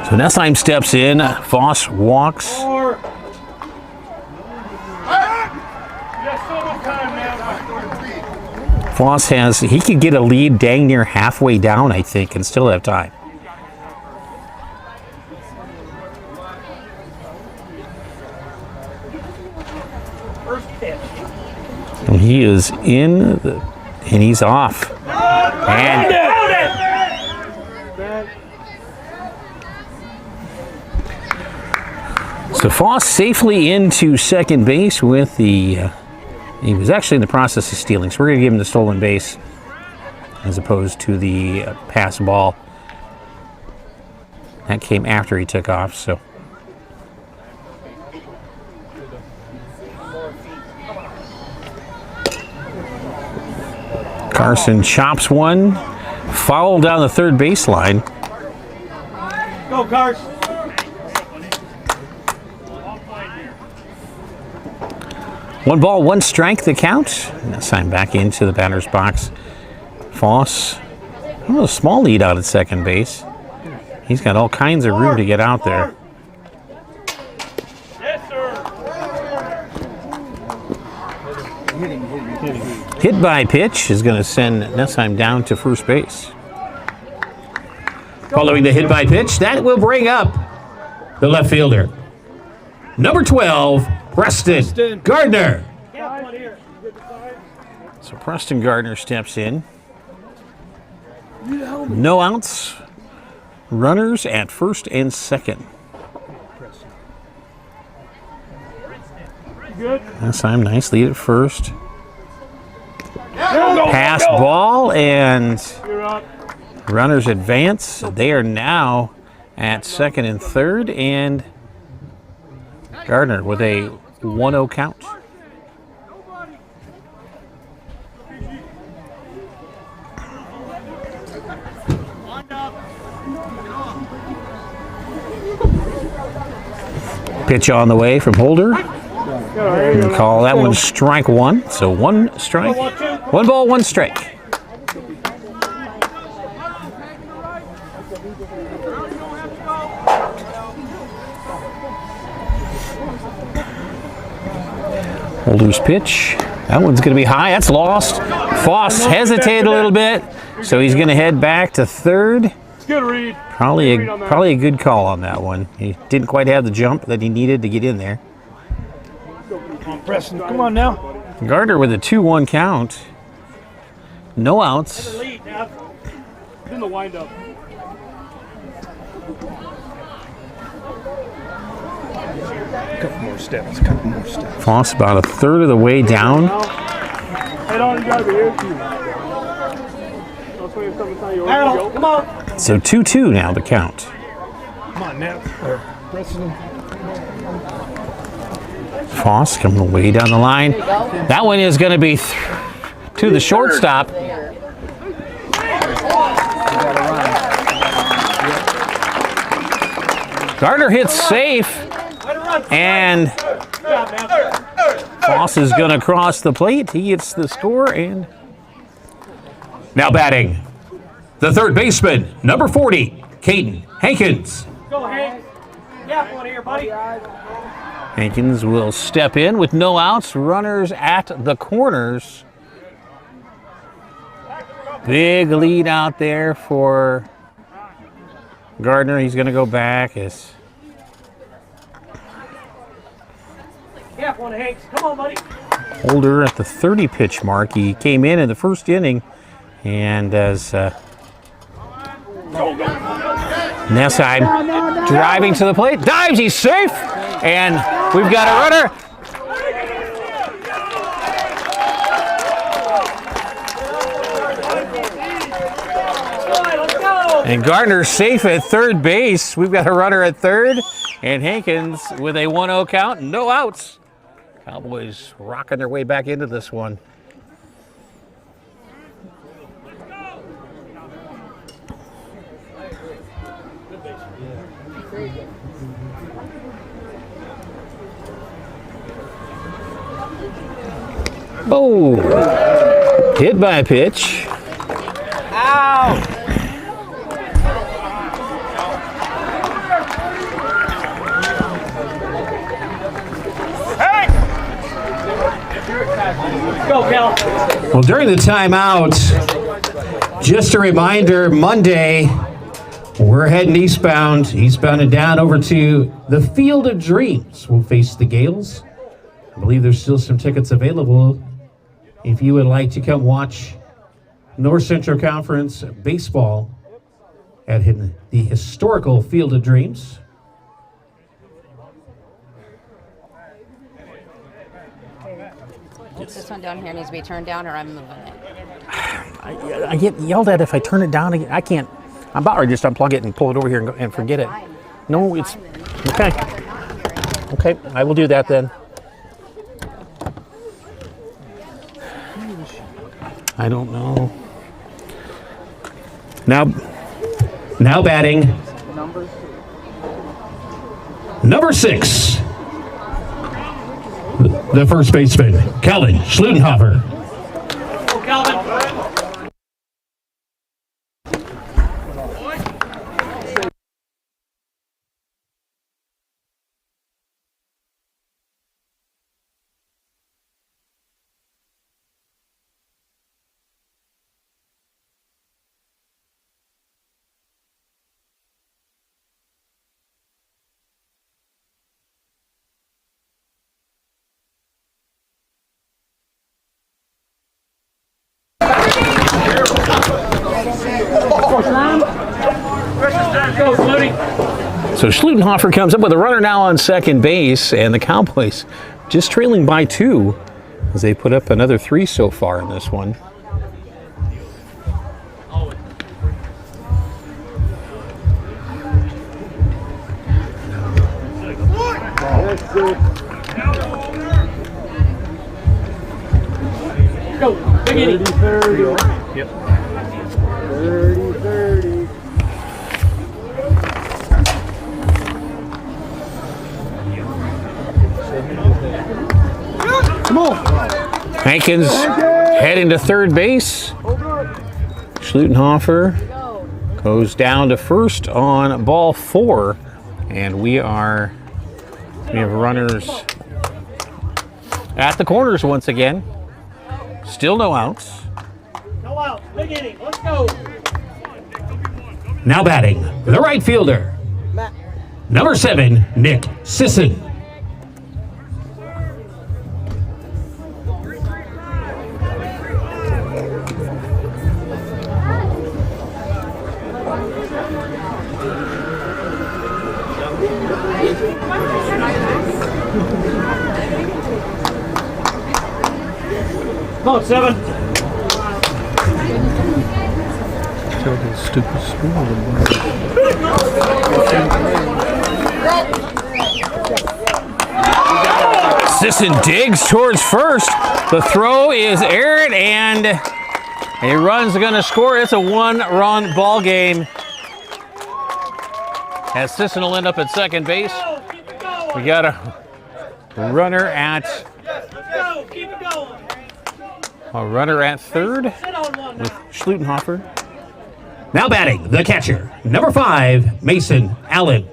So Nessheim steps in, Foss walks. Foss he could get a lead dang near halfway down, I think, and still have time. And he is in and he's off. And so Foss safely into second base with the, he was actually in the process of stealing, so we're going to give him the stolen base as opposed to the pass ball. That came after he took off, so. Carson chops one Foul down the third baseline. Go, Cars. One ball, one strike, the count. And that's time back into the batter's box. Foss, a small lead out at second base. He's got all kinds of room to get out there. Yes, sir. Hit by pitch is going to send Nessheim down to first base. Following the hit by pitch, that will bring up the left fielder. Number 12, Preston Gardner. So Preston Gardner steps in. No outs. Runners at first and second. Nessheim, nice lead at first. Pass ball and runners advance. They are now at second and third, and Gardner with a 1-0 count. Pitch on the way from Holder. And call that one strike one. So one strike, one ball, one strike. Holder's pitch. That one's going to be high. That's lost. Foss hesitated a little bit, so he's going to head back to third. Good read. Probably a good call on that one. He didn't quite have the jump that he needed to get in there. Preston, come on now. Gardner with a 2-1 count. No outs. Lead, in the windup. Couple more steps. Foss about a third of the way down. Head on, you gotta be here. Come on. So 2-2 now the count. Come on, now. Preston. Foss coming way down the line. That one is going to be to the shortstop. Gardner hits safe, and Foss is going to cross the plate. He gets the score, and now batting, the third baseman, number 40, Caden Hankins. Go, Hank. Yeah, one here, buddy. Hankins will step in with no outs, runners at the corners. Big lead out there for Gardner. He's going to go back. Yeah, one Hank. Come on, buddy. Holder at the 30 pitch mark. He came in the first inning, and as Nessheim driving to the plate, dives, he's safe, and we've got a runner. And Gardner safe at third base. We've got a runner at third, and Hankins with a 1-0 count, no outs. Cowboys rocking their way back into this one. Oh, hit by a pitch. Ow! Go, Cal. Well, during the timeout, just a reminder, Monday, we're heading eastbound and down over to the Field of Dreams. We'll face the Gales. I believe there's still some tickets available if you would like to come watch North Central Conference baseball at the historical Field of Dreams. This one down here needs to be turned down, or I'm moving it. I get yelled at if I turn it down. I can't. I'm about ready to just unplug it and pull it over here and forget it. No, it's okay. Okay, I will do that then. I don't know. Now batting, number 6, the first baseman, Calvin Schlutenhofer. So Schlutenhofer comes up with a runner now on second base, and the Cowboys just trailing by 2 as they put up another 3 so far in this one. Go, Big Eddie. 30-30. Yep. 30-30. Come on. Hankins heading to third base. Schlutenhofer goes down to first on ball 4, and we have runners at the corners once again. Still no outs. No outs. Big inning. Let's go. Now batting, the right fielder, number 7, Nick Sisson. Come on, 7. Sisson digs towards first. The throw is aired, and a run's going to score. It's a 1-run ball game. As Sisson will end up at second base. We got a runner at third with Schlutenhofer. Now batting, the catcher, number 5, Mason Allen.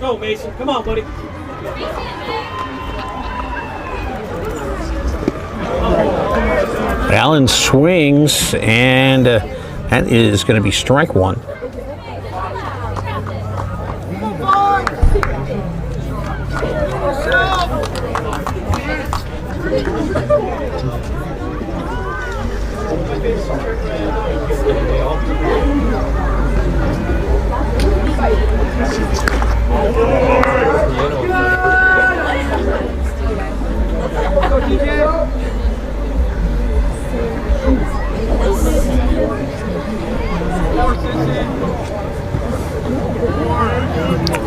Go, Mason. Come on, buddy. Allen swings, and that is going to be strike 1.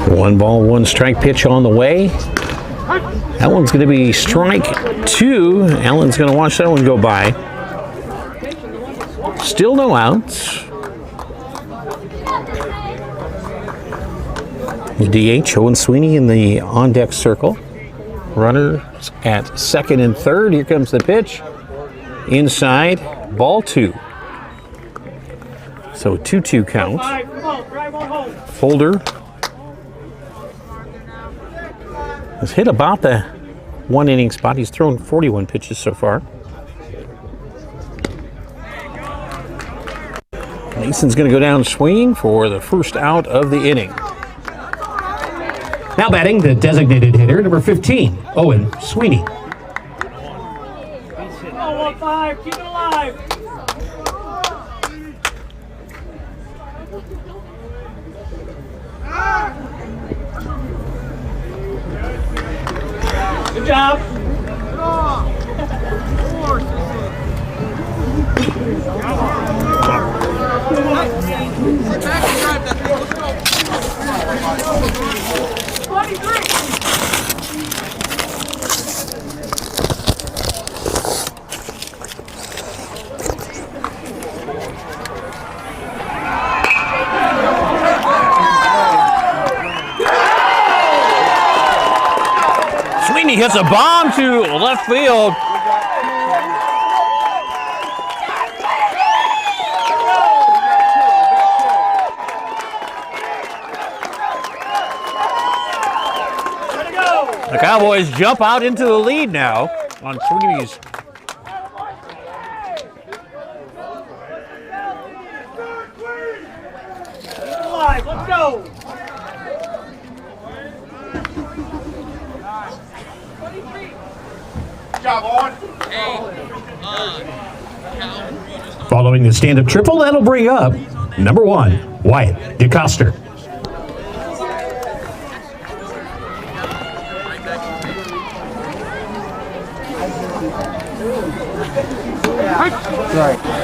One ball, one strike pitch on the way. That one's going to be strike 2. Allen's going to watch that one go by. Still no outs. DH, Owen Sweeney in the on-deck circle. Runners at second and third. Here comes the pitch. Inside, ball 2. So 2-2 count. Holder has hit about the 1-inning spot. He's thrown 41 pitches so far. Mason's going to go down swinging for the first out of the inning. Now batting, the designated hitter, number 15, Owen Sweeney. 1-5, keep it alive. Good job. Sit back and drive that thing. Let's go. 23. hits a bomb to left field. The Cowboys jump out into the lead now on Sweeney's. Let's go. Good job, Owen. Following the stand-up triple, that'll bring up number 1, Wyatt DeCoster.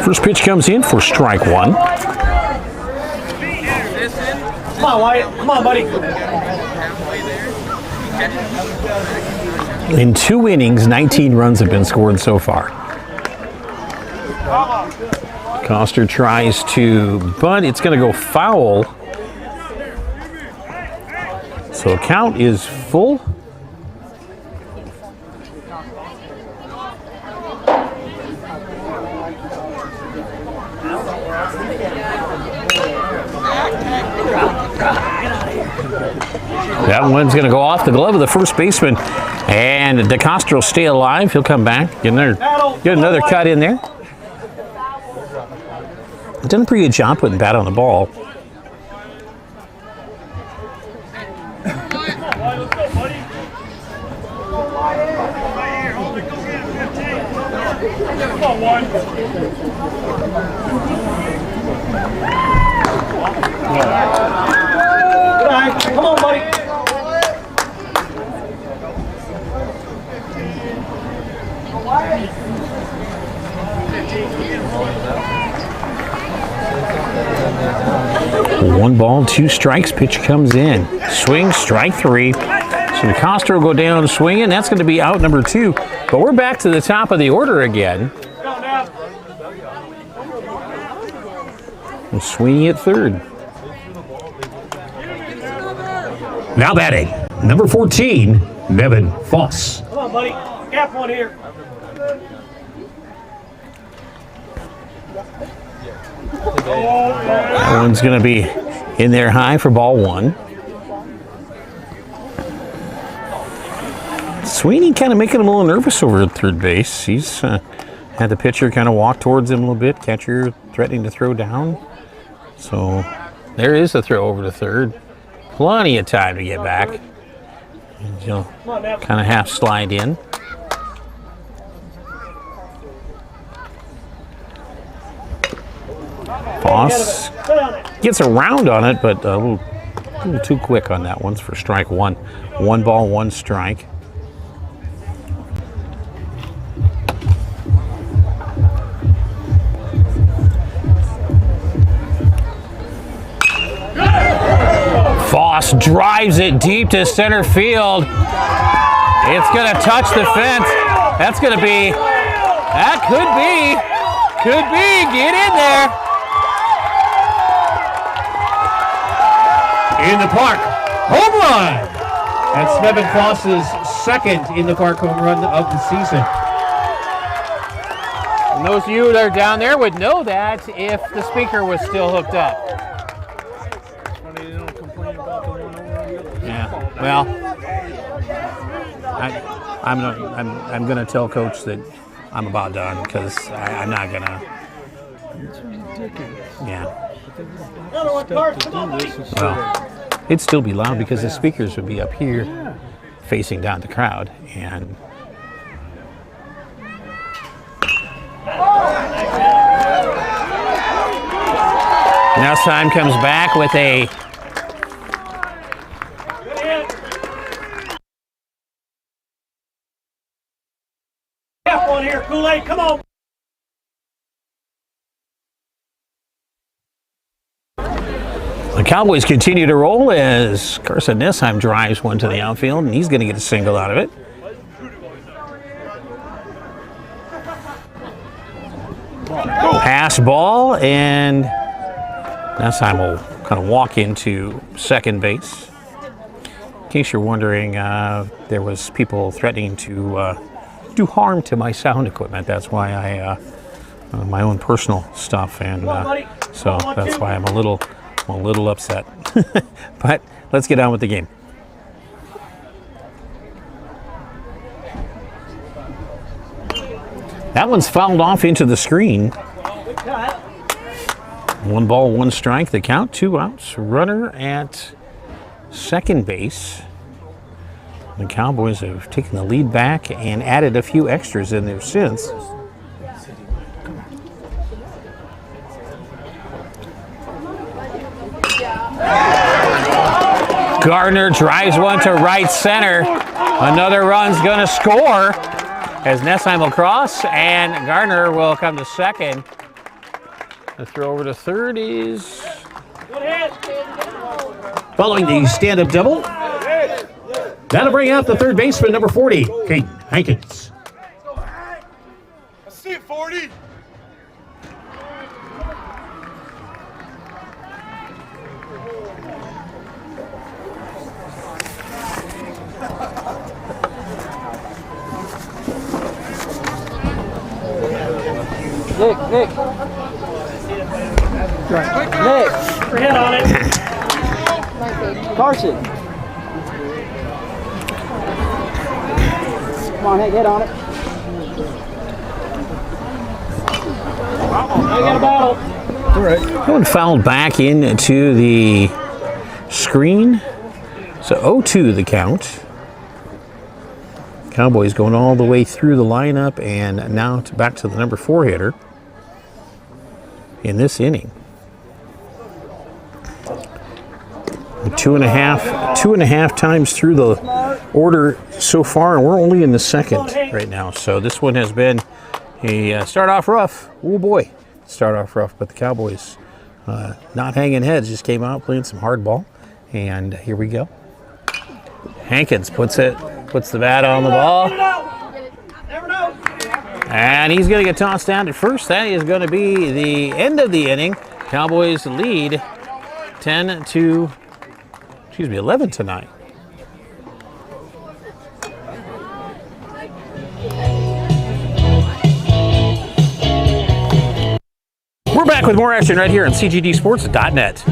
First pitch comes in for strike 1. Come on, Wyatt. Come on, buddy. In 2 innings, 19 runs have been scored so far. Coster tries to bunt. It's going to go foul. So count is full. That one's going to go off the glove of the first baseman, and DeCoster will stay alive. He'll come back, get another cut in there. He's done a pretty good job putting bat on the ball. Come on, buddy. One ball, 2 strikes. Pitch comes in. Swing, strike 3. So DeCoster will go down swinging. That's going to be out number 2. But we're back to the top of the order again. And Sweeney at third. Now batting, number 14, Nevin Foss. Come on, buddy. Gap one here. That one's going to be in there high for ball 1. Sweeney kind of making him a little nervous over at third base. He's had the pitcher kind of walk towards him a little bit. Catcher threatening to throw down. So there is a throw over to third. Plenty of time to get back. And he'll kind of half slide in. Foss gets around on it, but a little too quick on that one for strike 1. 1 ball, 1 strike. Foss drives it deep to center field. It's going to touch the fence. That's going to be, could be, get in there. In the park, home run. That's Nevin Foss's second in the park home run of the season. And those of you that are down there would know that if the speaker was still hooked up. Yeah, well, I'm gonna tell Coach that I'm about done because I'm not gonna. Yeah. Well, it'd still be loud because the speakers would be up here, facing down the crowd, and. Now Syme comes back with a. One here, Kool-Aid, come on. The Cowboys continue to roll as Carson Nessheim drives one to the outfield, and he's going to get a single out of it. Pass ball, and Nessheim will kind of walk into second base. case you're wondering, there was people threatening to do harm to my sound equipment. That's why I my own personal stuff, and so that's why I'm a little upset. But let's get on with the game. That one's fouled off into the screen. 1 ball, 1 strike. The count, 2 outs. Runner at second base. The Cowboys have taken the lead back and added a few extras in there since. Gardner drives one to right center. Another run's going to score as Nessheim will cross, and Gardner will come to second. The throw over to third is following the stand-up double. That'll bring out the third baseman, number 40, Kate Hankins. I see it, 40. Nick. Nick. Hit on it. Carson. Come on, Nick, hit on it. I got a bottle. All right. That one fouled back into the screen. So 0-2 the count. Cowboys going all the way through the lineup, and now back to the number 4 hitter in this inning. 2.5 times through the order so far, and we're only in the second right now. So this one has been a start off rough. Oh boy, start off rough, but the Cowboys not hanging heads, just came out playing some hard ball, and here we go. Hankins puts the bat on the ball, and he's going to get tossed down at first. That is going to be the end of the inning. Cowboys lead 11 tonight. We're back with more action right here on CGDsports.net.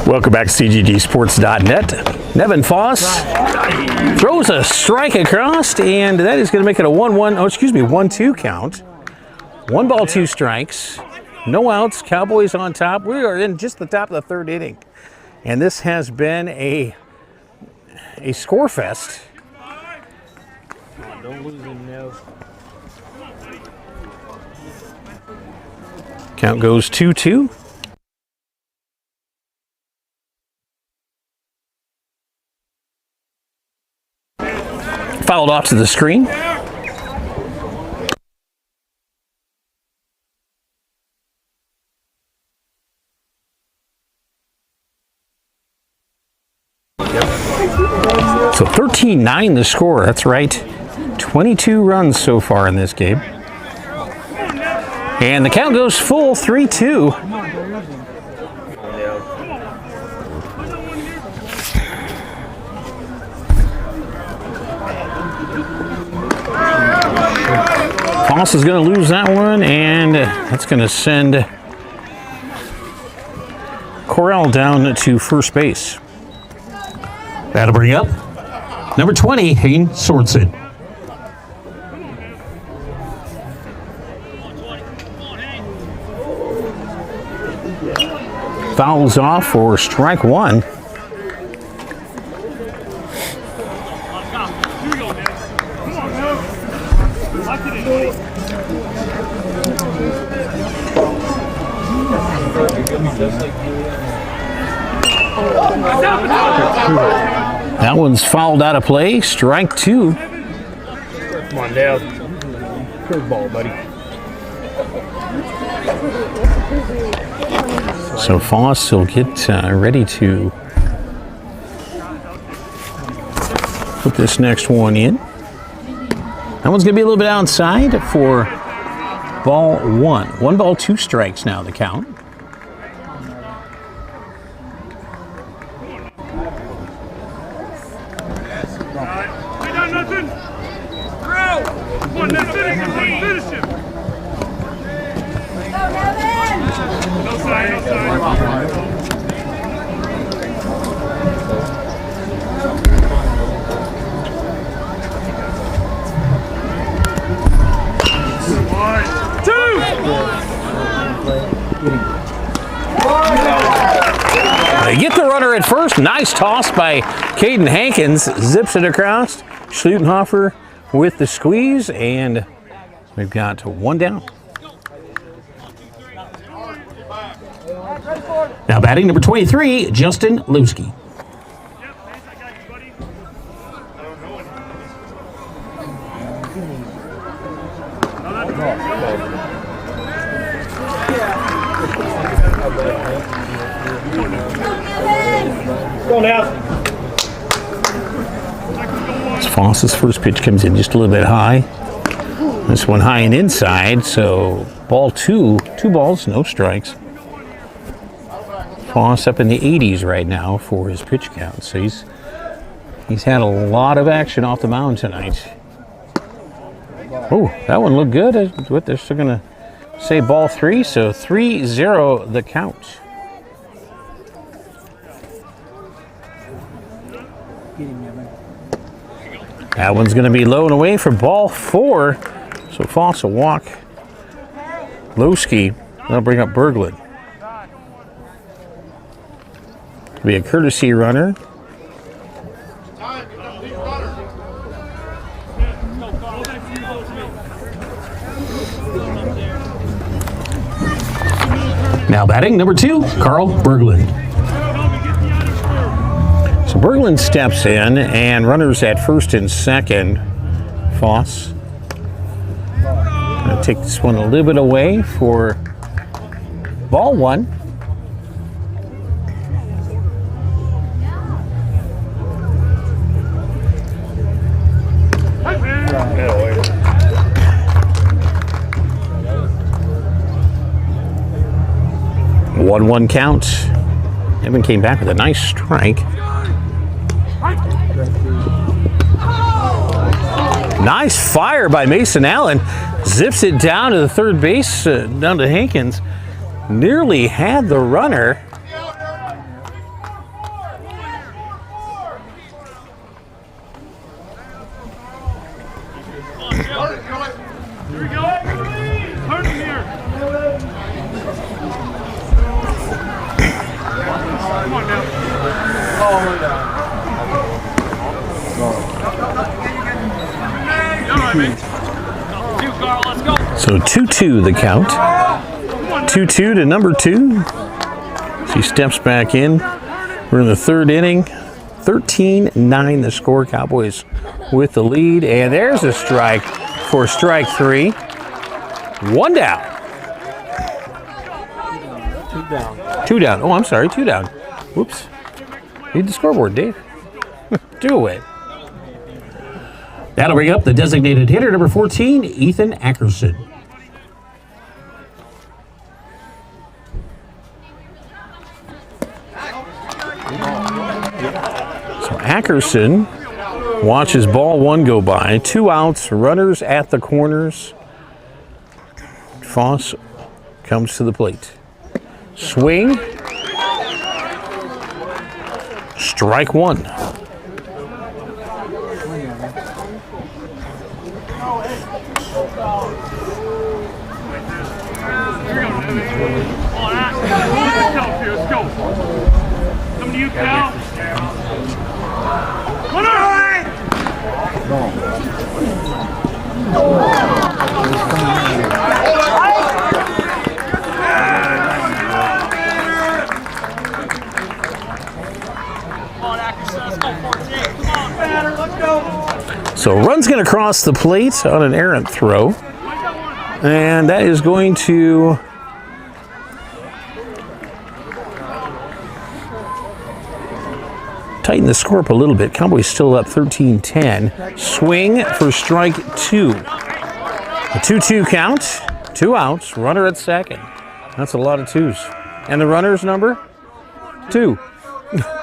Welcome back to CGDsports.net. Nevin Foss throws a strike across, and that is going to make it a 1-2 count. 1 ball, 2 strikes. No outs. Cowboys on top. We are in just the top of the 3rd inning. And this has been a score fest. Don't lose him now. Count goes 2-2. Fouled off to the screen. So 13-9 the score. That's right. 22 runs so far in this game. And the count goes full 3-2. Foss is going to lose that one, and that's going to send Corral down to first base. That'll bring up number 20, Hayden Sorensen. Fouls off for strike 1. That one's fouled out of play. Strike 2. Come on, Dale. Curveball, buddy. So Foss will get ready to put this next one in. That one's going to be a little bit outside for ball 1. 1 ball, 2 strikes now the count. They get the runner at first. Nice toss by Caden Hankins. Zips it across. Schlutenhofer with the squeeze, and we've got 1 down. Now batting number 23, Justin Lewski. Go now. Foss's first pitch comes in just a little bit high. This one high and inside, so ball 2. 2 balls, no strikes. Foss up in the 80s right now for his pitch count. So he's had a lot of action off the mound tonight. Oh, that one looked good. They're still going to say ball 3, so 3-0 the count. That one's going to be low and away for ball 4. So Foss will walk. Lewski, that'll bring up Berglund. Be a courtesy runner. Now batting number 2, Carl Berglund. So Berglund steps in, and runners at first and second. Foss gonna take this one a little bit away for ball 1. One count. Evan came back with a nice strike. Nice fire by Mason Allen. Zips it down to the third base, down to Hankins. Nearly had the runner. So 2-2 the count. 2-2 to number 2. She steps back in. We're in the third inning. 13-9 the score. Cowboys with the lead. And there's a strike for strike 3. 1 down. 2 down. 2 down. Oh, I'm sorry. 2 down. Whoops. Read the scoreboard, Dave. Do it. That'll bring up the designated hitter, number 14, Ethan Ackerson. So Ackerson watches ball 1 go by. 2 outs, runners at the corners. Foss comes to the plate. Swing. Strike 1. Let's go. Come to you, Cal. So run's going to cross the plate on an errant throw. And that is going to tighten the score up a little bit. Cowboys still up 13-10. Swing for strike 2. A 2-2 count. 2 outs. Runner at second. That's a lot of 2s. And the runner's number? 2.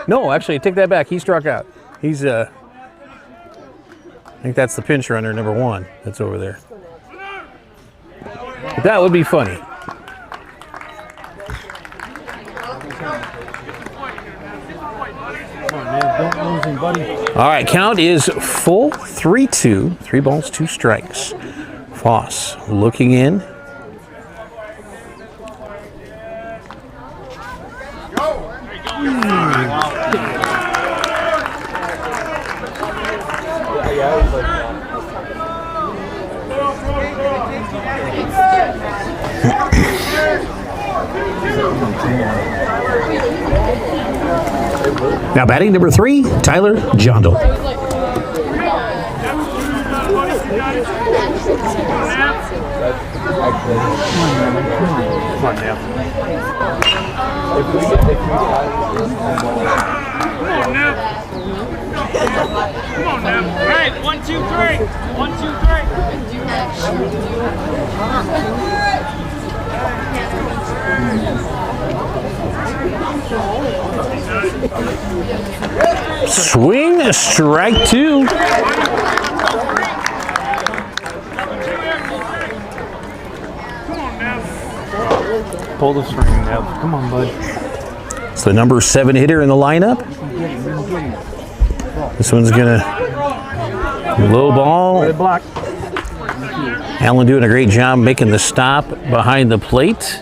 No, actually, take that back. He struck out. He's, I think that's the pinch runner, number 1, that's over there. But that would be funny. Don't lose him, buddy. All right, count is full. 3-2. 3 balls, 2 strikes. Foss looking in. Now batting number 3, Tyler Jondal. Come on, Nev. Come on, Nev. All right, 1, 2, 3. 1, 2, 3. Swing, strike 2. Pull the string, Nev. Come on, bud. It's the number 7 hitter in the lineup. This one's gonna low ball. Block. Allen doing a great job making the stop behind the plate.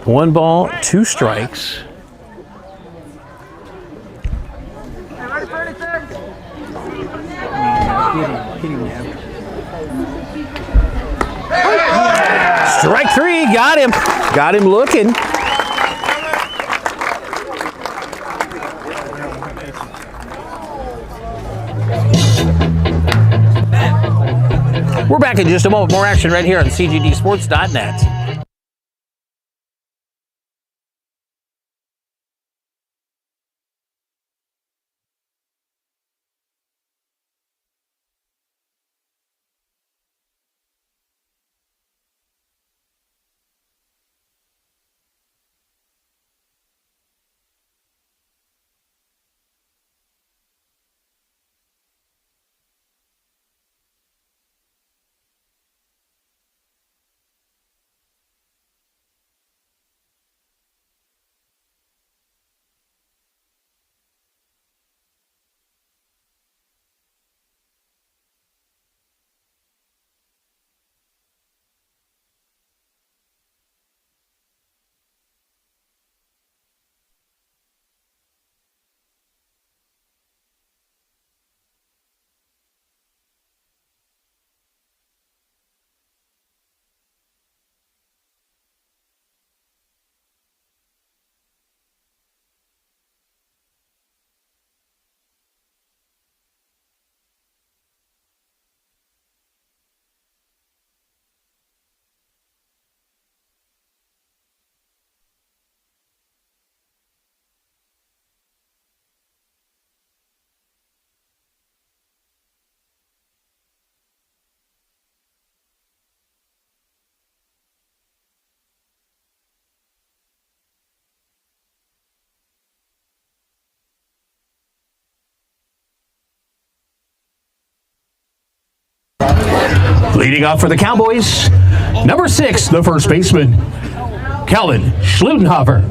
1 ball, 2 strikes. Strike 3, got him. Got him looking. We're back in just a moment. More action right here on CGDsports.net. Leading off for the Cowboys, number 6, the first baseman, Calvin Schlutenhofer.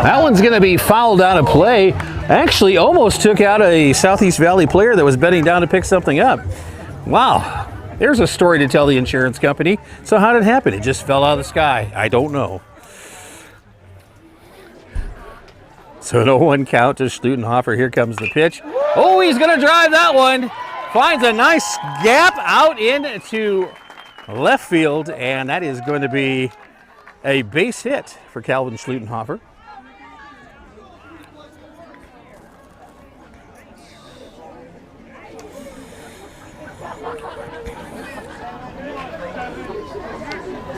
That one's going to be fouled out of play. Actually, almost took out a Southeast Valley player that was bending down to pick something up. Wow. There's a story to tell the insurance company. So how did it happen? It just fell out of the sky. I don't know. So an 0-1 count to Schlutenhofer. Here comes the pitch. Oh, he's going to drive that one. Finds a nice gap out into left field, and that is going to be a base hit for Calvin Schlutenhofer.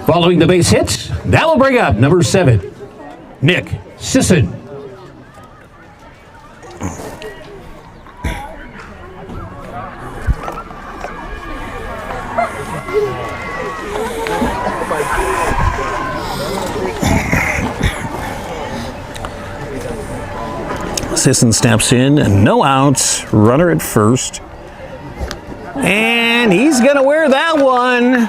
Following the base hit, that will bring up number 7, Nick Sisson. Sisson steps in, no outs, runner at first. And he's going to wear that one.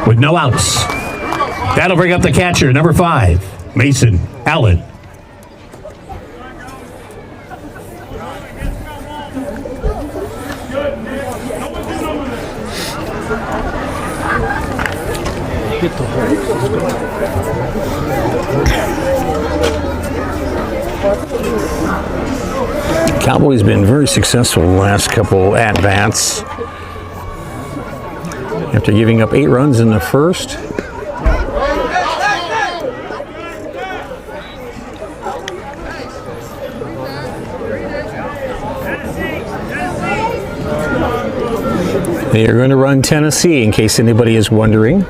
With no outs. That'll bring up the catcher, number 5, Mason Allen. Cowboys been very successful the last couple at-bats. After giving up 8 runs in the first. They are going to run Tennessee, in case anybody is wondering.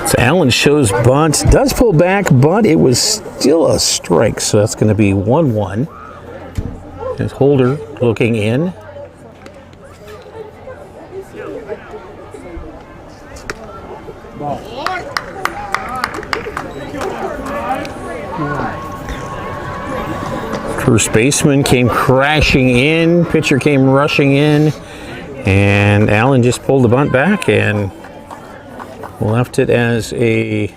So Allen shows bunt, does pull back, but it was still a strike, so that's going to be 1-1. There's Holder looking in. First baseman came crashing in, pitcher came rushing in, and Allen just pulled the bunt back and left it as a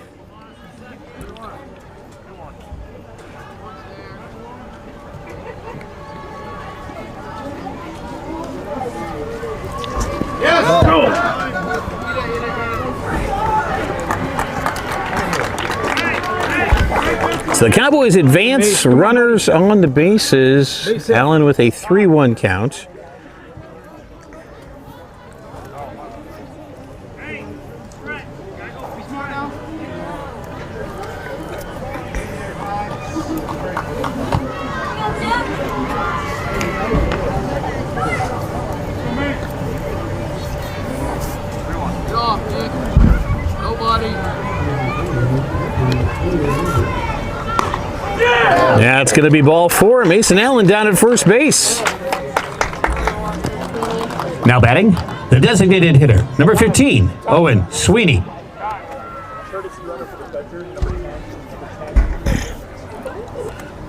So the Cowboys advance, runners on the bases. Allen with a 3-1 count. Yeah, it's going to be ball 4. Mason Allen down at first base. Now batting, the designated hitter, number 15, Owen Sweeney.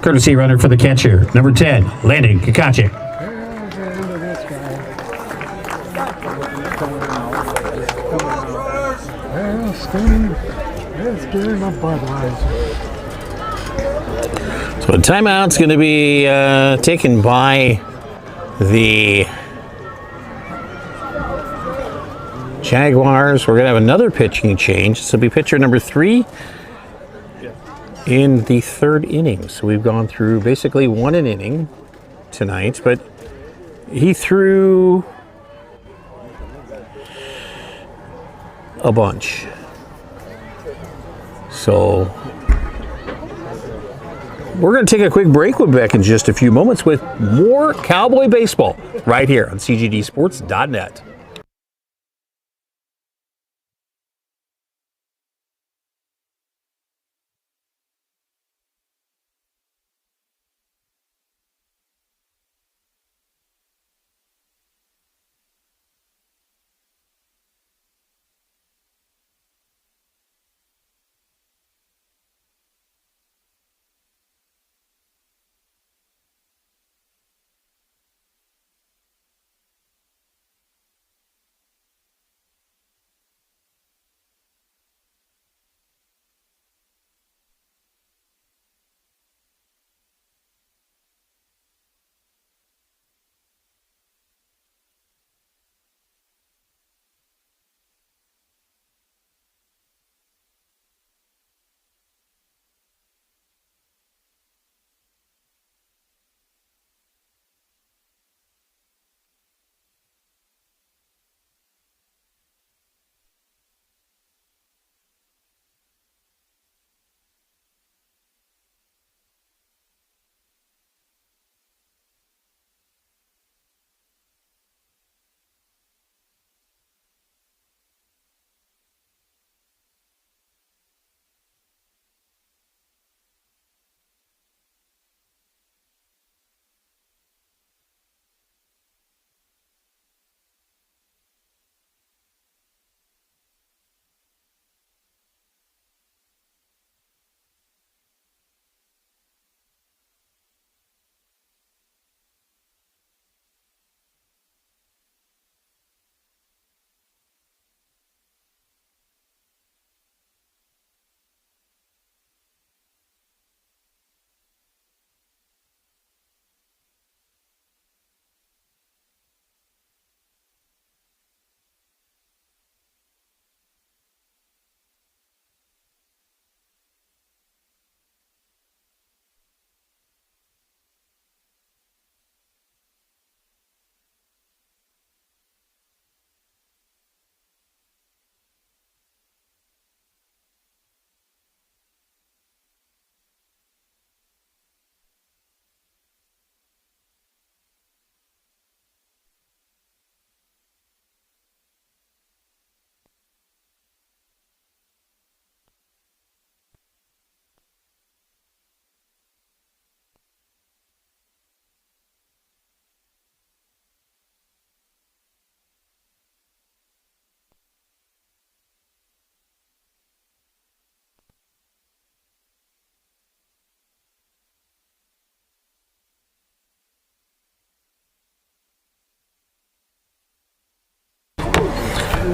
Courtesy runner for the catcher, number 10, Landon Kakache. So a timeout's going to be taken by the Jaguars. We're going to have another pitching change. This will be pitcher number 3, in the third inning. So we've gone through basically one an inning tonight, but he threw a bunch. So we're going to take a quick break. We'll be back in just a few moments with more Cowboy baseball right here on cgdsports.net.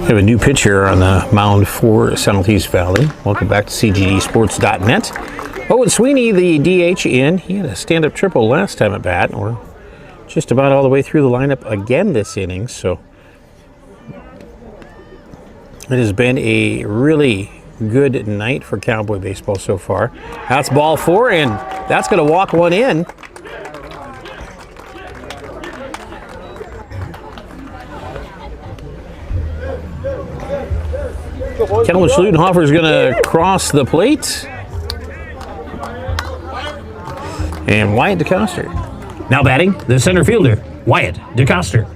We have a new pitcher on the mound for Southeast Valley. Welcome back to cgdsports.net. Owen Sweeney, the DH in. He had a stand-up triple last time at bat. We're just about all the way through the lineup again this inning. So it has been a really good night for Cowboy baseball so far. That's ball four, and that's going to walk one in. Kellen Schlutenhofer is going to cross the plate. And Wyatt DeCoster. Now batting, the center fielder, Wyatt DeCoster.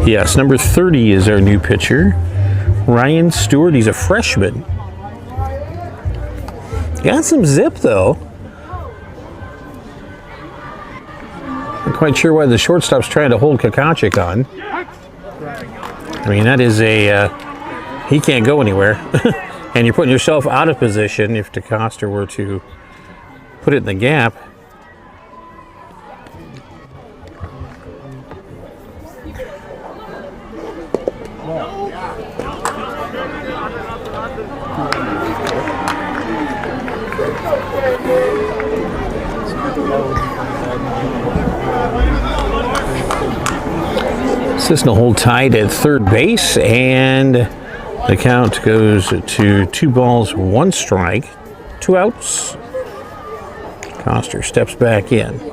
Yes, number 30 is our new pitcher, Ryan Stewart. He's a freshman. Got some zip, though. Not quite sure why the shortstop's trying to hold Kakachik on. I mean, that is a, he can't go anywhere. And you're putting yourself out of position if DeCoster were to put it in the gap. Cisna hold tied at third base, and the count goes to 2 balls, 1 strike, 2 outs. Coster steps back in.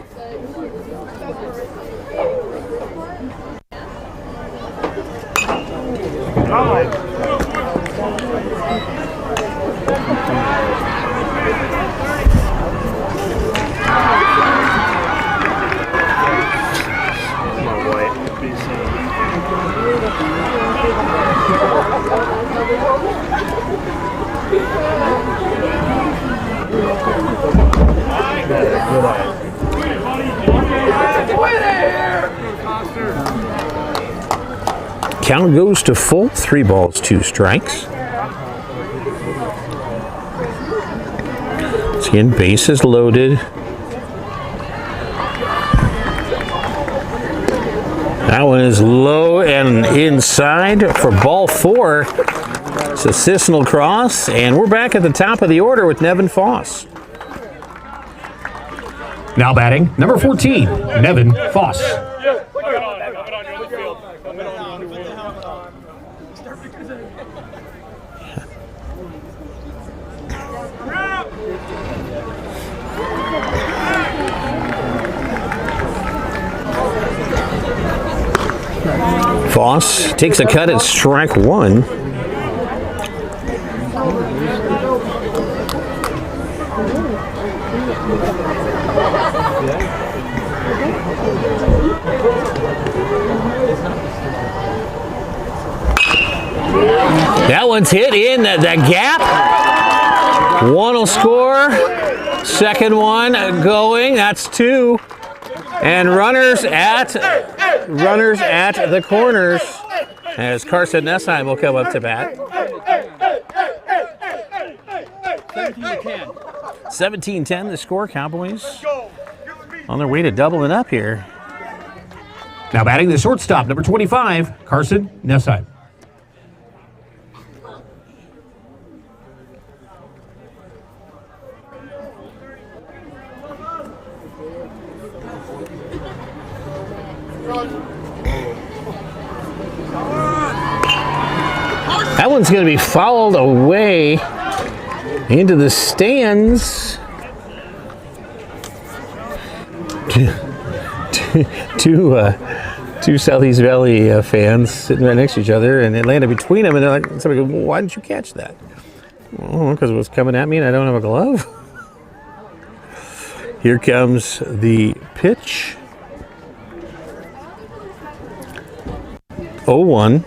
Count goes to full, 3 balls, 2 strikes. Once again, base is loaded. That one is low and inside for ball 4. It's a Cisnal cross, and we're back at the top of the order with Nevin Foss. Now batting, number 14, Nevin Foss. Foss takes a cut at strike 1. That one's hit in the gap. One will score. Second one going. That's 2. And runners at the corners as Carson Nessheim will come up to bat. 17-10 the score. Cowboys on their way to doubling up here. Now batting the shortstop, number 25, Carson Nessheim. That one's going to be fouled away into the stands. Two Southeast Valley fans sitting right next to each other, and it landed between them, and they're like, somebody goes, well, why didn't you catch that? Oh, because it was coming at me and I don't have a glove. Here comes the pitch. 0-1.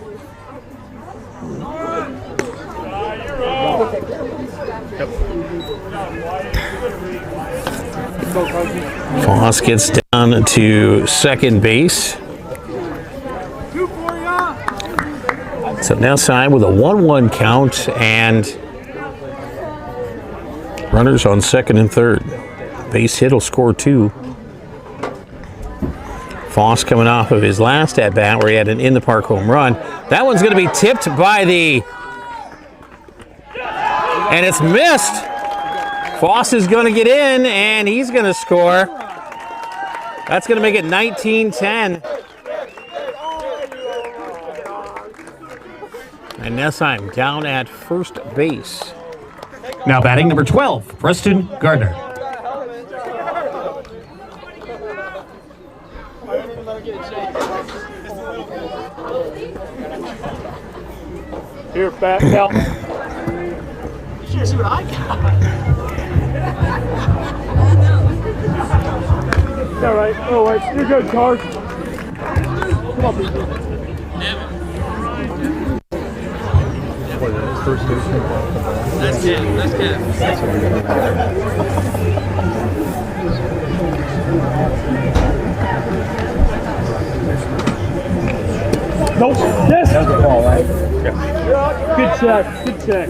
Foss gets down to second base. So now side with a 1-1 count and runners on second and third. Base hit will score 2. Foss coming off of his last at bat where he had an in the park home run. That one's going to be tipped by the, and it's missed. Foss is going to get in and he's going to score. That's going to make it 19-10. And Nessheim down at first base. Now batting number 12, Preston Gardner. Here, back, help. You should see what I got. All right. Oh, wait. You're good, Card. Come on, people. That's Cam. That's Cam. Nope. Yes. That was a ball, right? Yeah. Good check. Good check.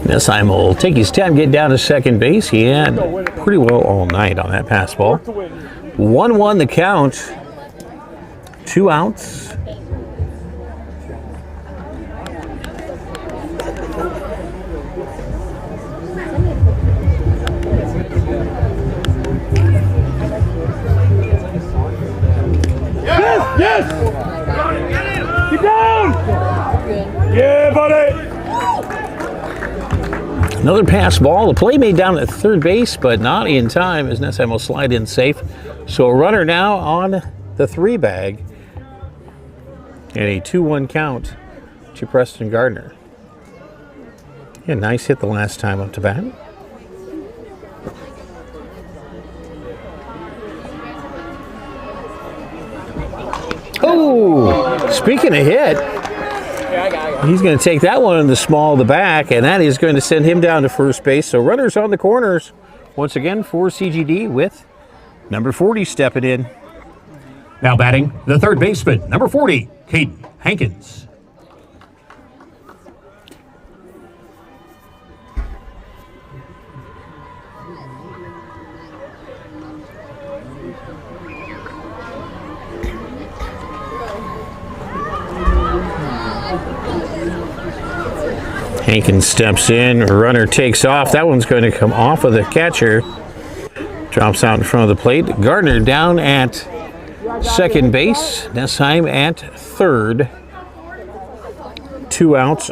Nessheim will take his time, get down to second base. He had pretty well all night on that pass ball. 1-1 the count. 2 outs. Yes! Yes! Another pass ball. The play made down at third base, but not in time as Nessheim will slide in safe. So a runner now on the 3 bag. And a 2-1 count to Preston Gardner. Yeah, nice hit the last time up to bat. Oh, speaking of hit, he's going to take that one in the small of the back, and that is going to send him down to first base. So runners on the corners once again for CGD with number 40 stepping in. Now batting, the third baseman, number 40, Caden Hankins. Hankins steps in, runner takes off. That one's going to come off of the catcher. Drops out in front of the plate. Gardner down at second base. Nessheim at third. 2 outs,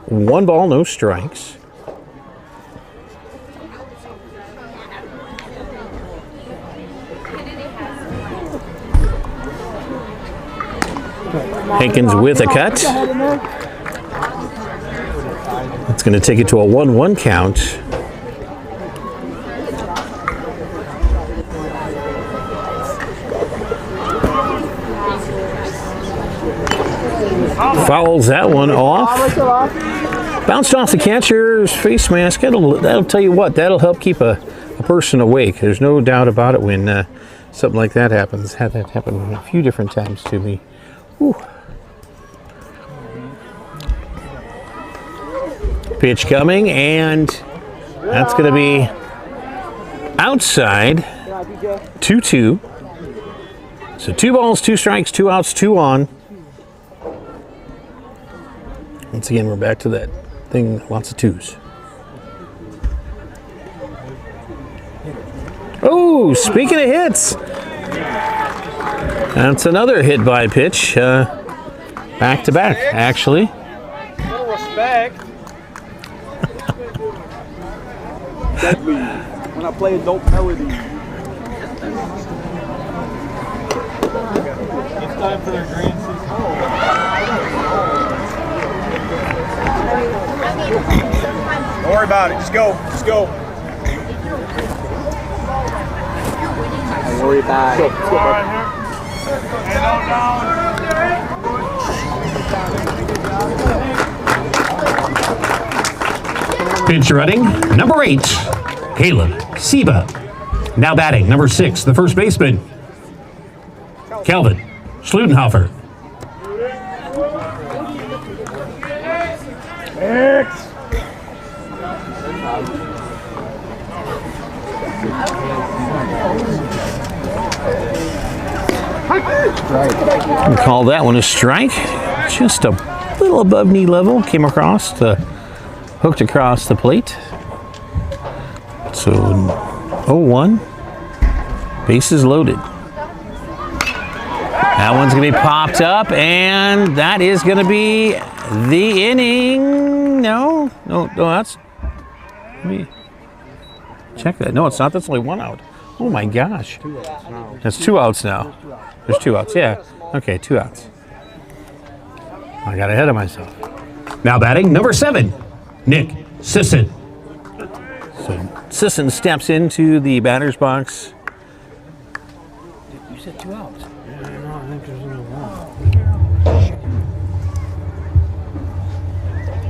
1 ball, no strikes. Hankins with a cut. It's going to take it to a 1-1 count. Fouls that one off. Bounced off the catcher's face mask. That'll tell you what, that'll help keep a person awake. There's no doubt about it when something like that happens. Had that happen a few different times to me. Whew. Pitch coming, and that's going to be outside. 2-2. So 2 balls, 2 strikes, 2 outs, 2 on. Once again, we're back to that thing, lots of 2s. Oh, speaking of hits, that's another hit by pitch. Back to back, actually. Little respect. Exactly. When I play adult melody. It's time for their grand season. Don't worry about it. Just go. Just go. Don't worry about it. Let's go, right here. Hand on down. Pitch running, number 8, Caleb Seba. Now batting, number 6, the first baseman, Calvin Schludenhofer. We call that one a strike. Just a little above knee level. Came across the, hooked across the plate. So 0-1. Bases loaded. That one's going to be popped up, and that is going to be the inning. No, that's. Let me check that. No, it's not. That's only 1 out. Oh my gosh. That's 2 outs now. There's 2 outs. Yeah. Okay, 2 outs. I got ahead of myself. Now batting, number 7, Nick Sisson. So Sisson steps into the batter's box. You said 2 outs. Yeah, no, I think there's only 1.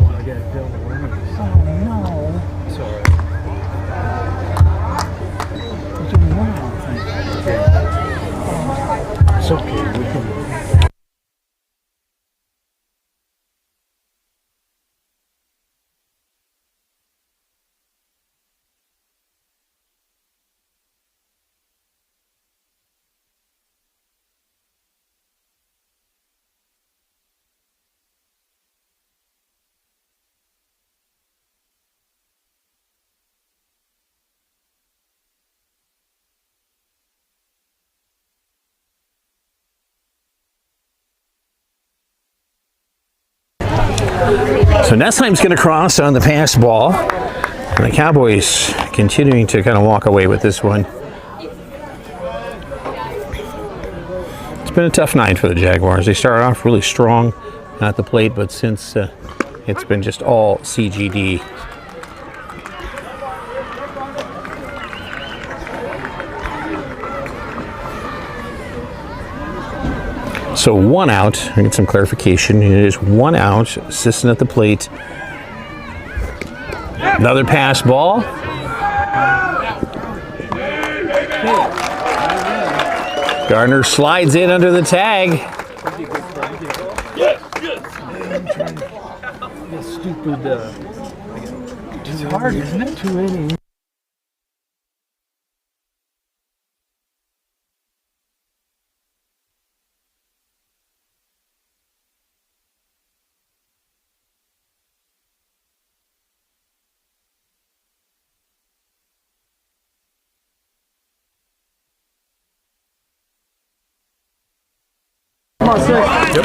Well, I got to build a run. Oh, no. It's all right. There's only 1 out, I think. It's okay. We can... So Nessheim's going to cross on the pass ball. And the Cowboys continuing to kind of walk away with this one. It's been a tough night for the Jaguars. They started off really strong at the plate, but since it's been just all CGD. So 1 out. I get some clarification. It is 1 out. Assistant at the plate. Another pass ball. Gardner slides in under the tag. Stupid. It's hard, isn't it? 2 innings.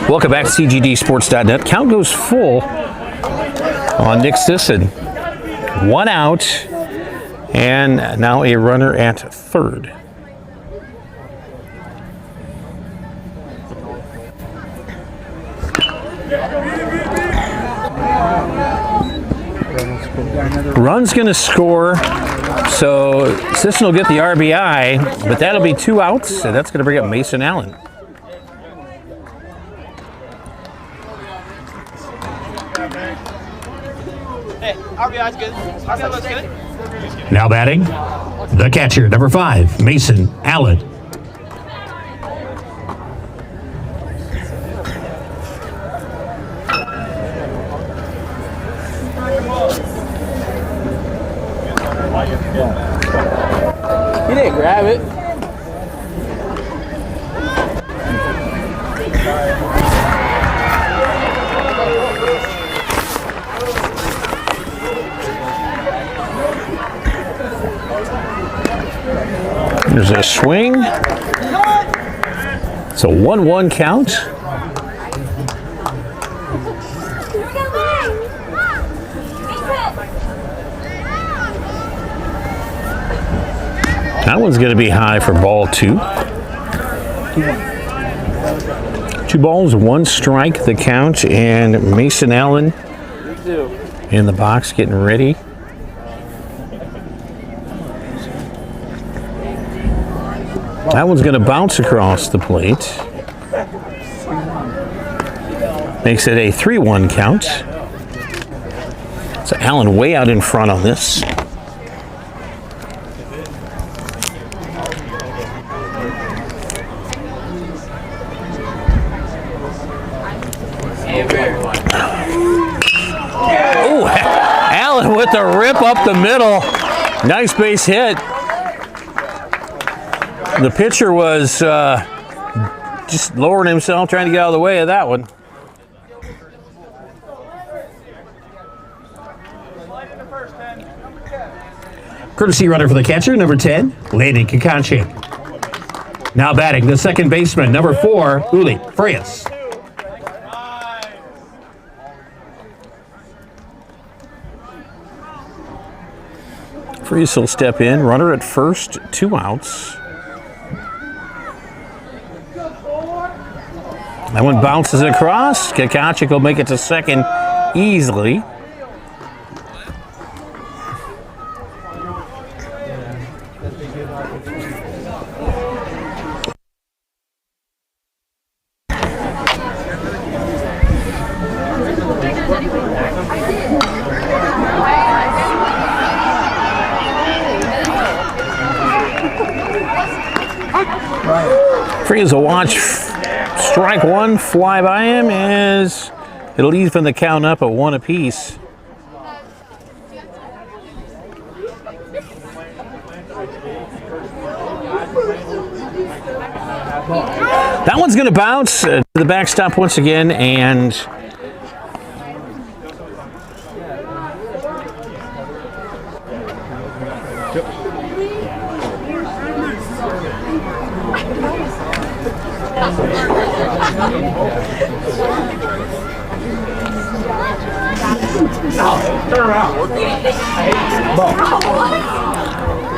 Welcome back to CGDsports.net. Count goes full on Nick Sisson. 1 out, and now a runner at third. Run's going to score, so Sisson will get the RBI, but that'll be 2 outs, and that's going to bring up Mason Allen. RBI's good. RBI looks good. Now batting, the catcher, number 5, Mason Allen. He didn't grab it. There's a swing. It's a 1-1 count. That one's going to be high for ball 2. 2 balls, 1 strike, the count, and Mason Allen in the box getting ready. That one's going to bounce across the plate. Makes it a 3-1 count. So Allen way out in front on this. Oh, Allen with the rip up the middle. Nice base hit. The pitcher was just lowering himself, trying to get out of the way of that one. Courtesy runner for the catcher, number 10, Landon Kakanchik. Now batting, the second baseman, number 4, Uli Frias. Frias will step in, runner at first, 2 outs. That one bounces across. Kakanchik will make it to second easily. Frias will watch strike 1 fly by him as it'll even the count up at 1 apiece. That one's going to bounce to the backstop once again, and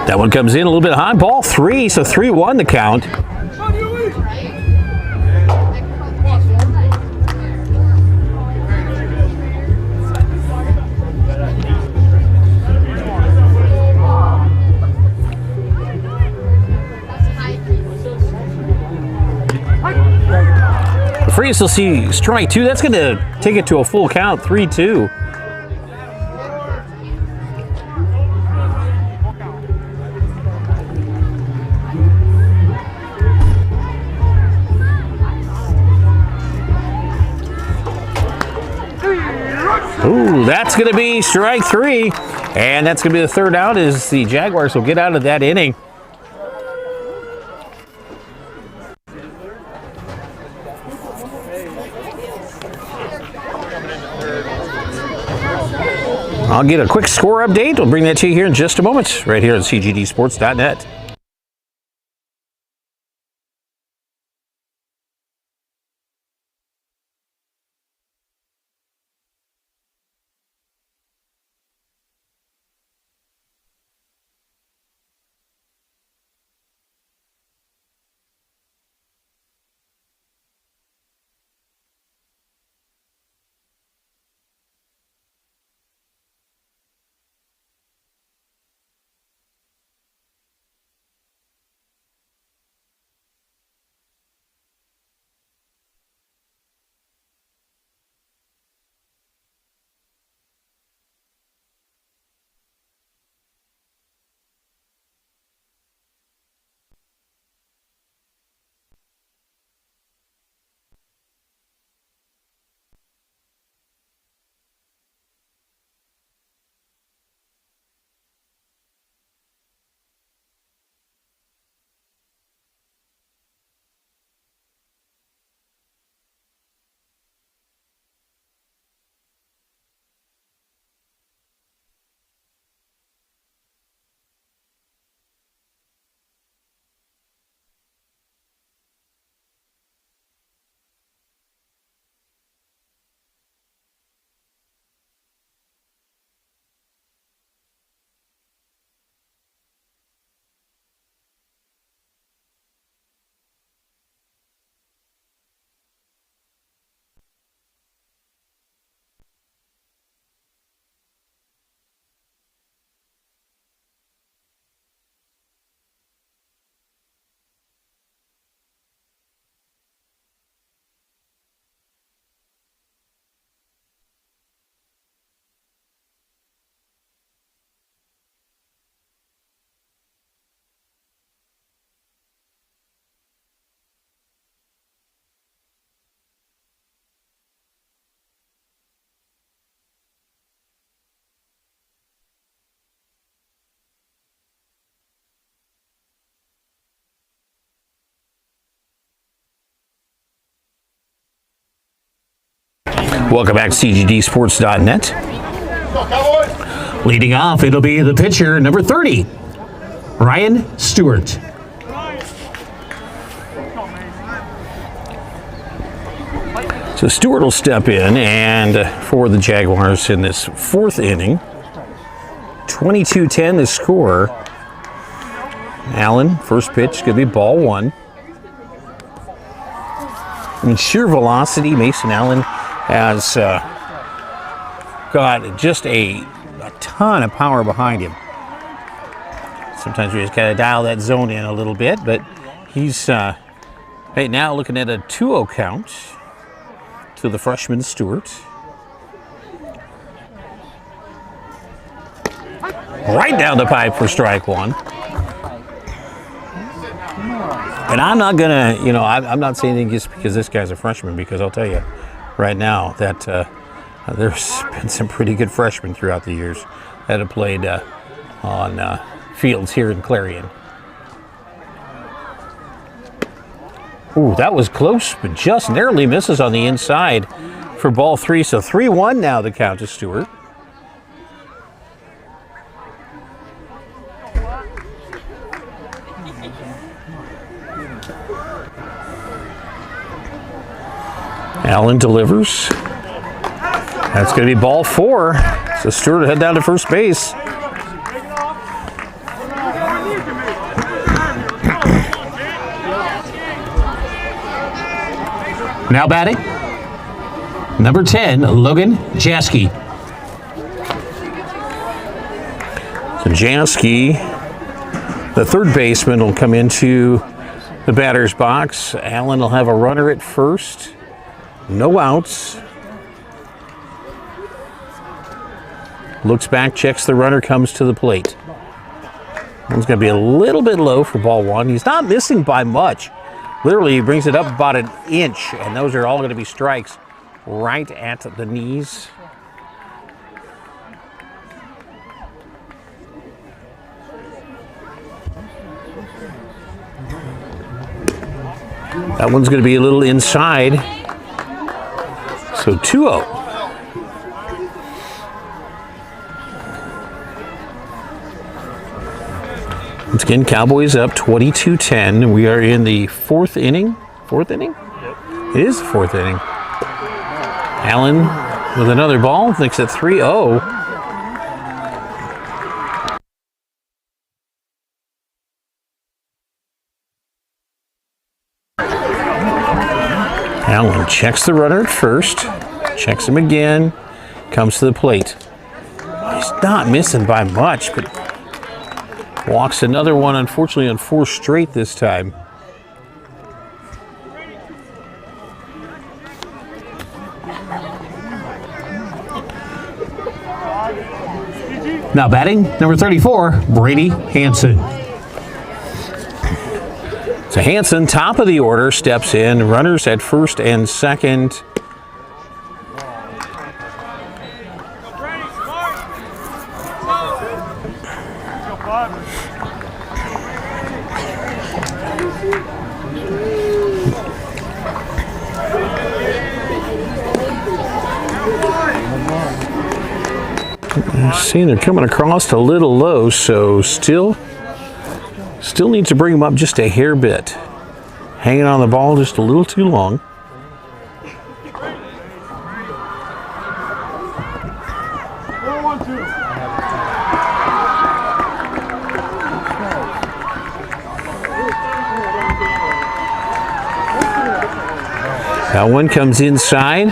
That one comes in a little bit high. Ball 3, so 3-1 the count. Freeze will see strike 2. That's going to take it to a full count, 3-2. Ooh, that's going to be strike 3. And that's going to be the third out as the Jaguars will get out of that inning. I'll get a quick score update. We'll bring that to you here in just a moment, right here at cgdsports.net. Welcome back to cgdsports.net. Leading off, it'll be the pitcher, number 30, Ryan Stewart. So Stewart will step in, and for the Jaguars in this fourth inning, 22-10 the score. Allen, first pitch, going to be ball 1. In sheer velocity, Mason Allen has got just a ton of power behind him. Sometimes we just got to dial that zone in a little bit, but he's right now looking at a 2-0 count to the freshman Stewart. Right down the pipe for strike 1. And I'm not gonna, I'm not saying anything just because this guy's a freshman, because I'll tell you right now that there's been some pretty good freshmen throughout the years that have played on fields here in Clarion. Ooh, that was close, but just narrowly misses on the inside for ball 3. So 3-1 now the count to Stewart. Allen delivers. That's going to be ball 4. So Stewart will head down to first base. Now batting, number 10, Logan Jaski. So Jaski, the third baseman, will come into the batter's box. Allen will have a runner at first. No outs. Looks back, checks the runner, comes to the plate. One's going to be a little bit low for ball 1. He's not missing by much. Literally, he brings it up about an inch, and those are all going to be strikes right at the knees. That one's going to be a little inside. So 2-0. Once again, Cowboys up 22-10. We are in the 4th inning. 4th inning? Yep. It is the 4th inning. Allen with another ball, makes it 3-0. Allen checks the runner at first, checks him again, comes to the plate. He's not missing by much, but walks another one, unfortunately, on 4 straight this time. Now batting, number 34, Brady Hansen. So Hansen, top of the order, steps in. Runners at first and second. Seeing they're coming across a little low, so still needs to bring them up just a hair bit. Hanging on the ball just a little too long. That one comes inside.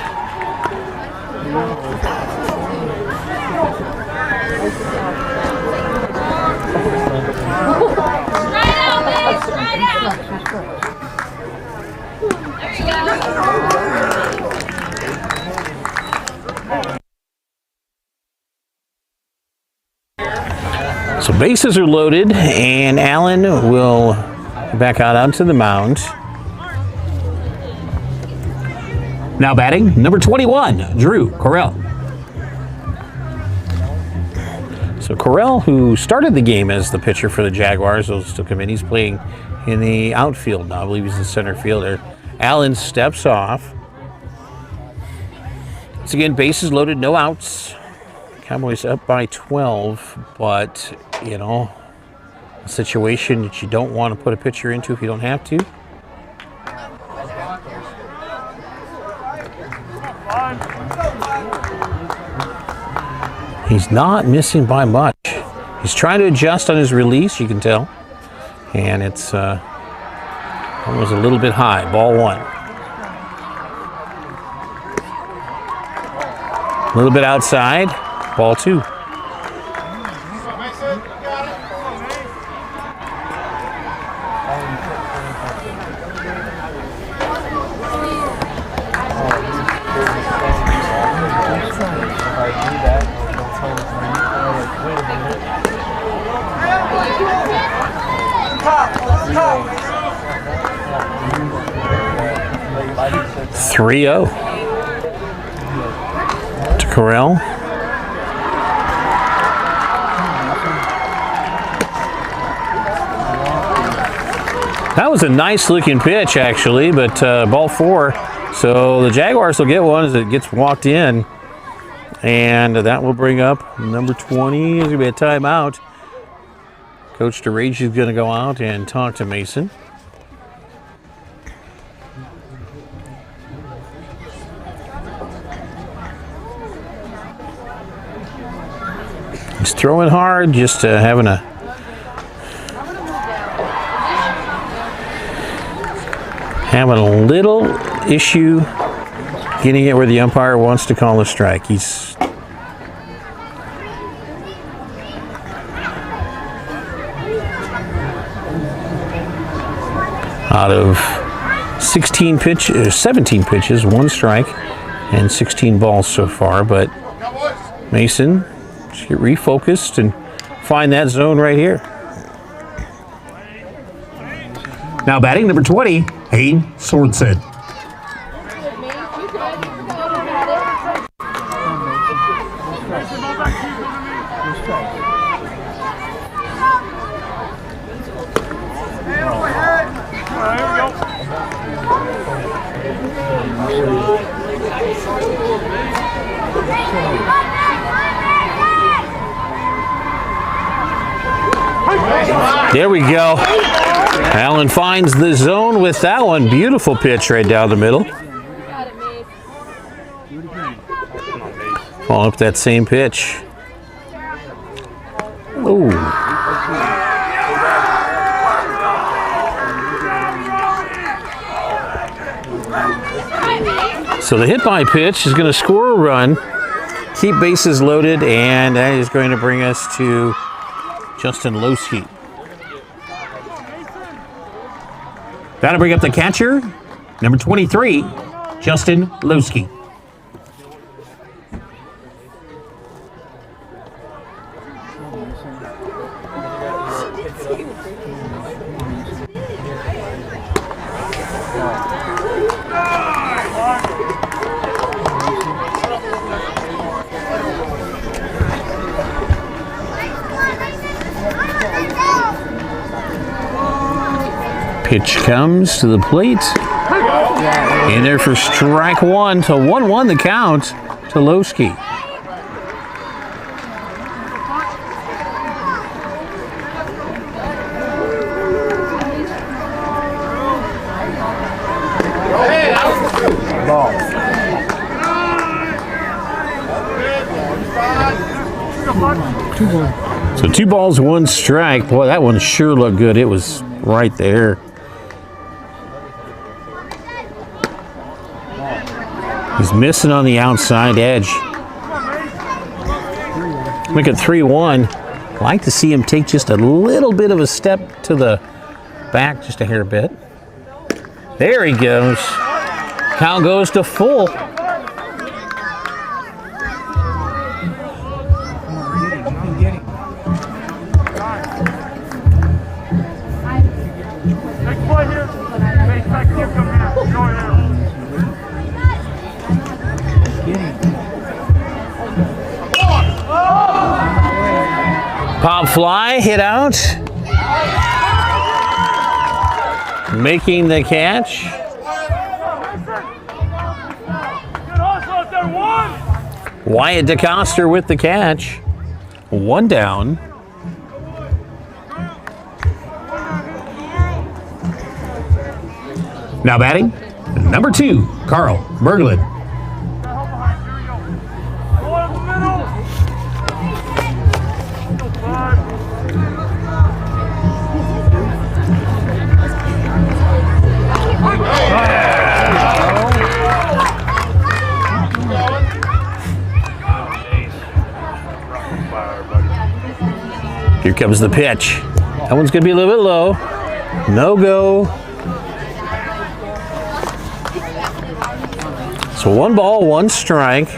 So bases are loaded, and Allen will back out onto the mound. Now batting, number 21, Drew Correll. So Correll, who started the game as the pitcher for the Jaguars, will still come in. He's playing in the outfield now. I believe he's the center fielder. Allen steps off. Once again, bases loaded, no outs. Cowboys up by 12, but, you know, a situation that you don't want to put a pitcher into if you don't have to. He's not missing by much. He's trying to adjust on his release, you can tell. And it's almost a little bit high. Ball 1. A little bit outside. Ball 2. Three-0 to Correll. That was a nice looking pitch, actually, but ball 4. So the Jaguars will get one as it gets walked in. And that will bring up number 20. It's going to be a timeout. Coach DeRage is going to go out and talk to Mason. He's throwing hard, just having a little issue getting it where the umpire wants to call a strike. He's out of 17 pitches, 1 strike, and 16 balls so far. But Mason, just get refocused and find that zone right here. Now batting number 20, Hayden Sorensen. There we go. Allen finds the zone with that one. Beautiful pitch right down the middle. Following up that same pitch. Ooh. So the hit by pitch is going to score a run, keep bases loaded, and that is going to bring us to Justin Lowski. That'll bring up the catcher, number 23, Justin Lowski. Pitch comes to the plate. In there for strike 1 to 1-1 the count to Lowski. So 2 balls, 1 strike. Boy, that one sure looked good. It was right there. He's missing on the outside edge. Make it 3-1. Like to see him take just a little bit of a step to the back, just a hair bit. There he goes. Count goes to full. Pop fly, hit out. Making the catch. Wyatt DeCoster with the catch. 1 down. Now batting, number 2, Carl Berglund. Here comes the pitch. That one's going to be a little bit low. No go. So 1 ball, 1 strike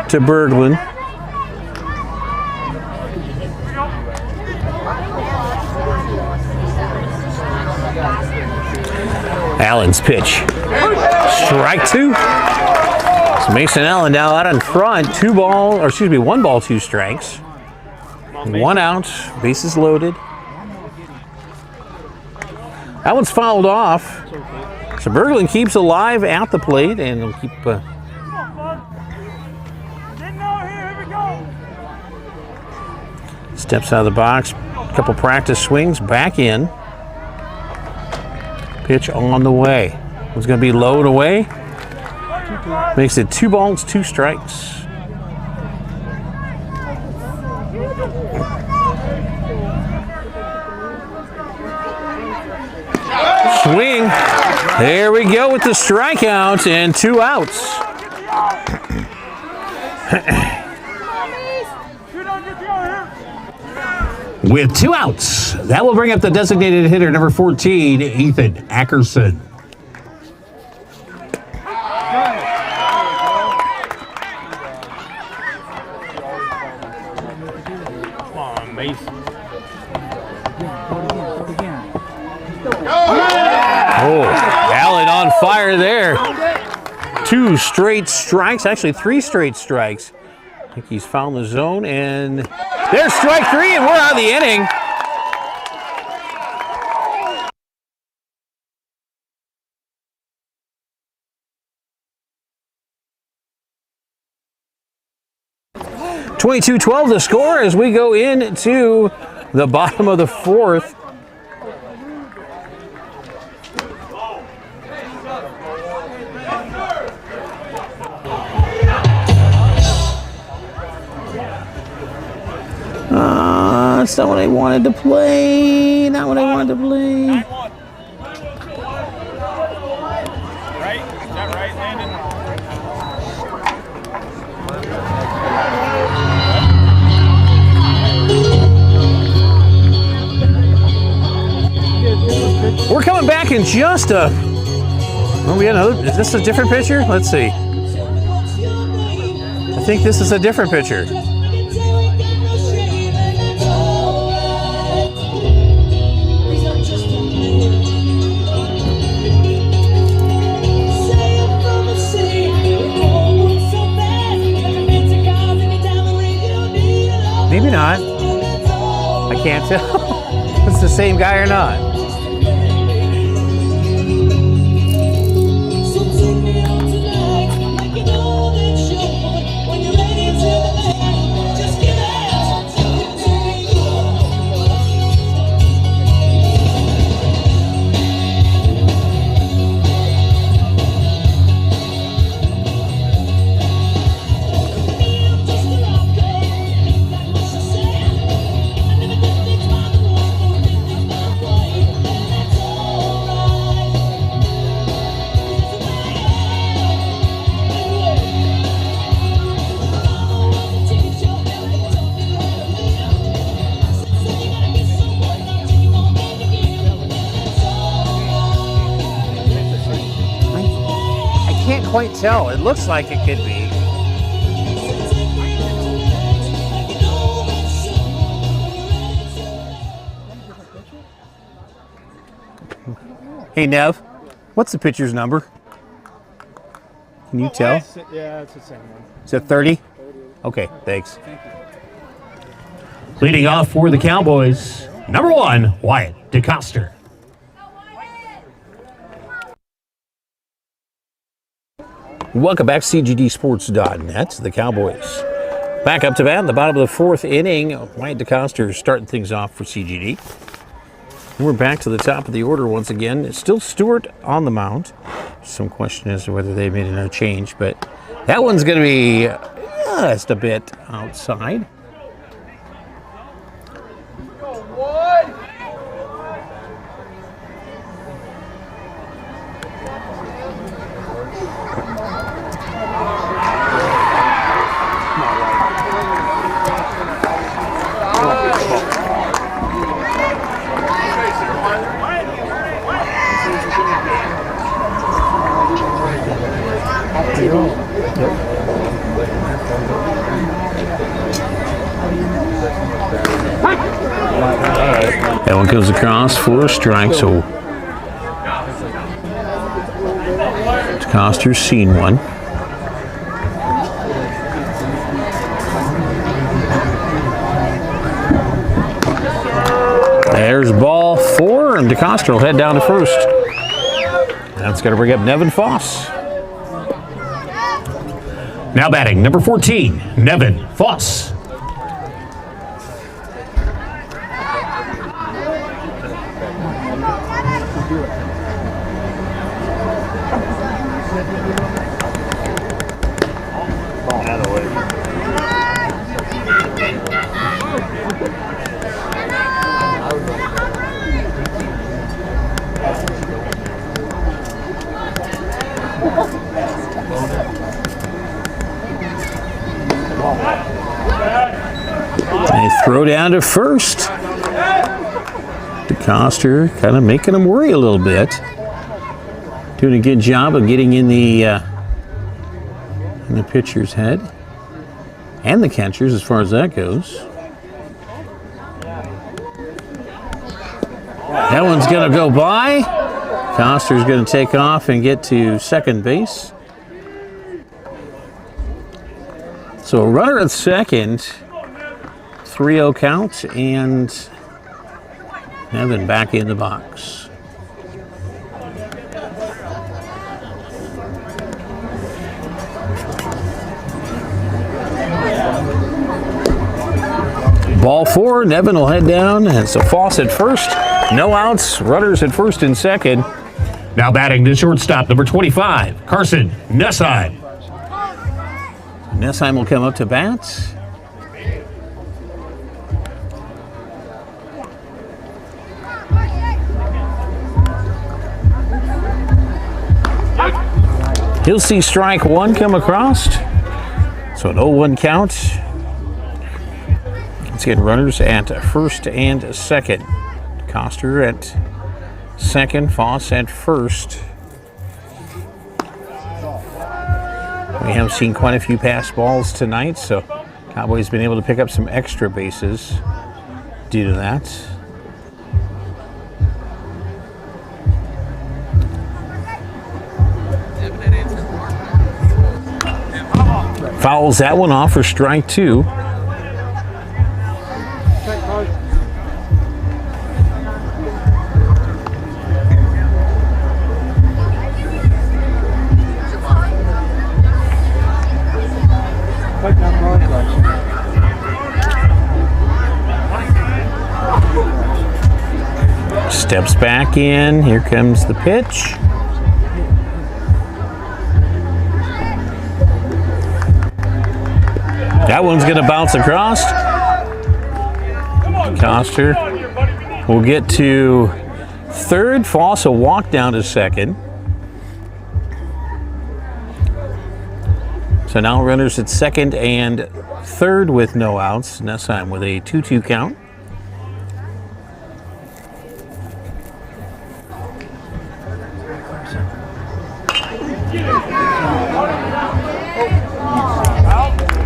to Berglund. Allen's pitch. Strike 2. So Mason Allen now out in front. 1 ball, 2 strikes. 1 out, bases loaded. That one's fouled off. So Berglund keeps alive at the plate and will keep. Steps out of the box, a couple practice swings, back in. Pitch on the way. It's going to be low and away. Makes it 2 balls, 2 strikes. swing. There we go with the strikeout and 2 outs. With 2 outs, that will bring up the designated hitter, number 14, Ethan Ackerson. Come on, Mason. Oh, Allen on fire there. 2 straight strikes, actually 3 straight strikes. I think he's found the zone, and there's strike 3, and we're out of the inning. (22-12) the score as we go into the bottom of the 4th. That's not what I wanted to play. Not what I wanted to play. Right? Is that right, Landon? We're coming back in just a... Oh, we got another... Is this a different pitcher? Let's see. I think this is a different pitcher. Maybe not. I can't tell. It's the same guy or not. Can't quite tell. It looks like it could be. Hey Nev, what's the pitcher's number? Can you tell? Yeah, it's the same one. Is it 30? Okay, thanks. Leading off for the Cowboys, number 1, Wyatt DeCoster. Welcome back, CGDsports.net. The Cowboys back up to bat in the bottom of the 4th inning. Wyatt DeCoster starting things off for CGD. And we're back to the top of the order once again. It's still Stewart on the mound. Some question as to whether they made another change, but that one's going to be just a bit outside. That one comes across for a strike, so DeCoster's seen one. There's ball 4, and DeCoster will head down to first. That's going to bring up Nevin Foss. Now batting, number 14, Nevin Foss. Throw down to first. DeCoster kind of making him worry a little bit. Doing a good job of getting in the pitcher's head. And the catcher's as far as that goes. That one's going to go by. Coster's going to take off and get to second base. So a runner at second, 3-0 count, and Evan back in the box. Ball 4, Nevin will head down, and it's a Foss at first. No outs, runners at first and second. Now batting the shortstop, number 25, Carson Nessheim. Nessheim will come up to bat. He'll see strike one come across. So an 0-1 count. Let's get runners at first and second. Coster at second, Foss at first. We have seen quite a few pass balls tonight, so Cowboys been able to pick up some extra bases due to that. Fouls that one off for strike 2. Steps back in. Here comes the pitch. That one's going to bounce across. Coster will get to third. Foss will walk down to second. So now runners at second and third with no outs. Nessheim with a 2-2 count.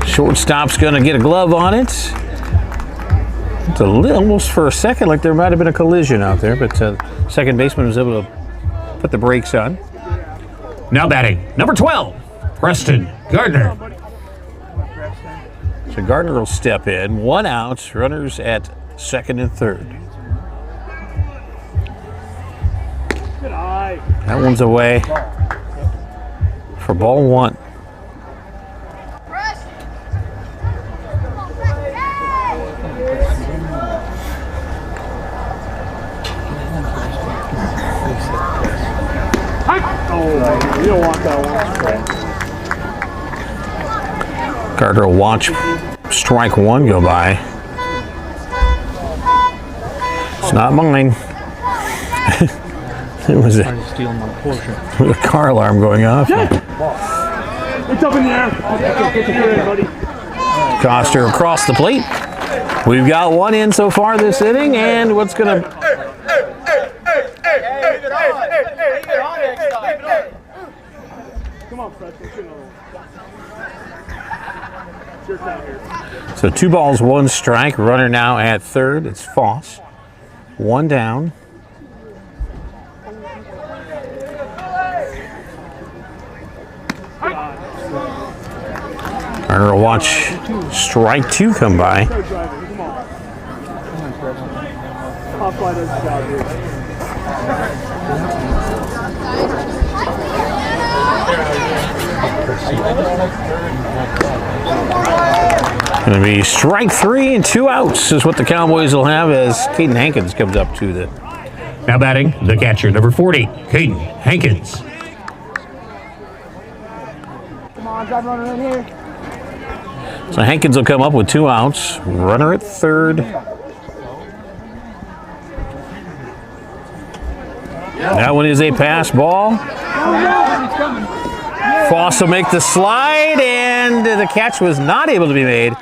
Shortstop's going to get a glove on it. It's almost for a second like there might have been a collision out there, but second baseman was able to put the brakes on. Now batting, number 12, Preston Gardner. So Gardner will step in. 1 out, runners at second and third. That one's away for ball 1. You don't want that one. Gardner will watch strike 1 go by. It's not mine. It was a car alarm going off. It's up in the air. You're in, buddy. Coster across the plate. We've got 1 in so far this inning, and what's going to... Come on, Fred. So 2 balls, 1 strike. Runner now at third. It's Foss. 1 down. Runner will watch strike 2 come by. Going to be strike 3 and 2 outs is what the Cowboys will have as Caden Hankins comes up to the... Now batting, the catcher, number 40, Caden Hankins. Come on, drive runner in here. So Hankins will come up with 2 outs. Runner at third. That one is a pass ball. Foss will make the slide, and the catch was not able to be made.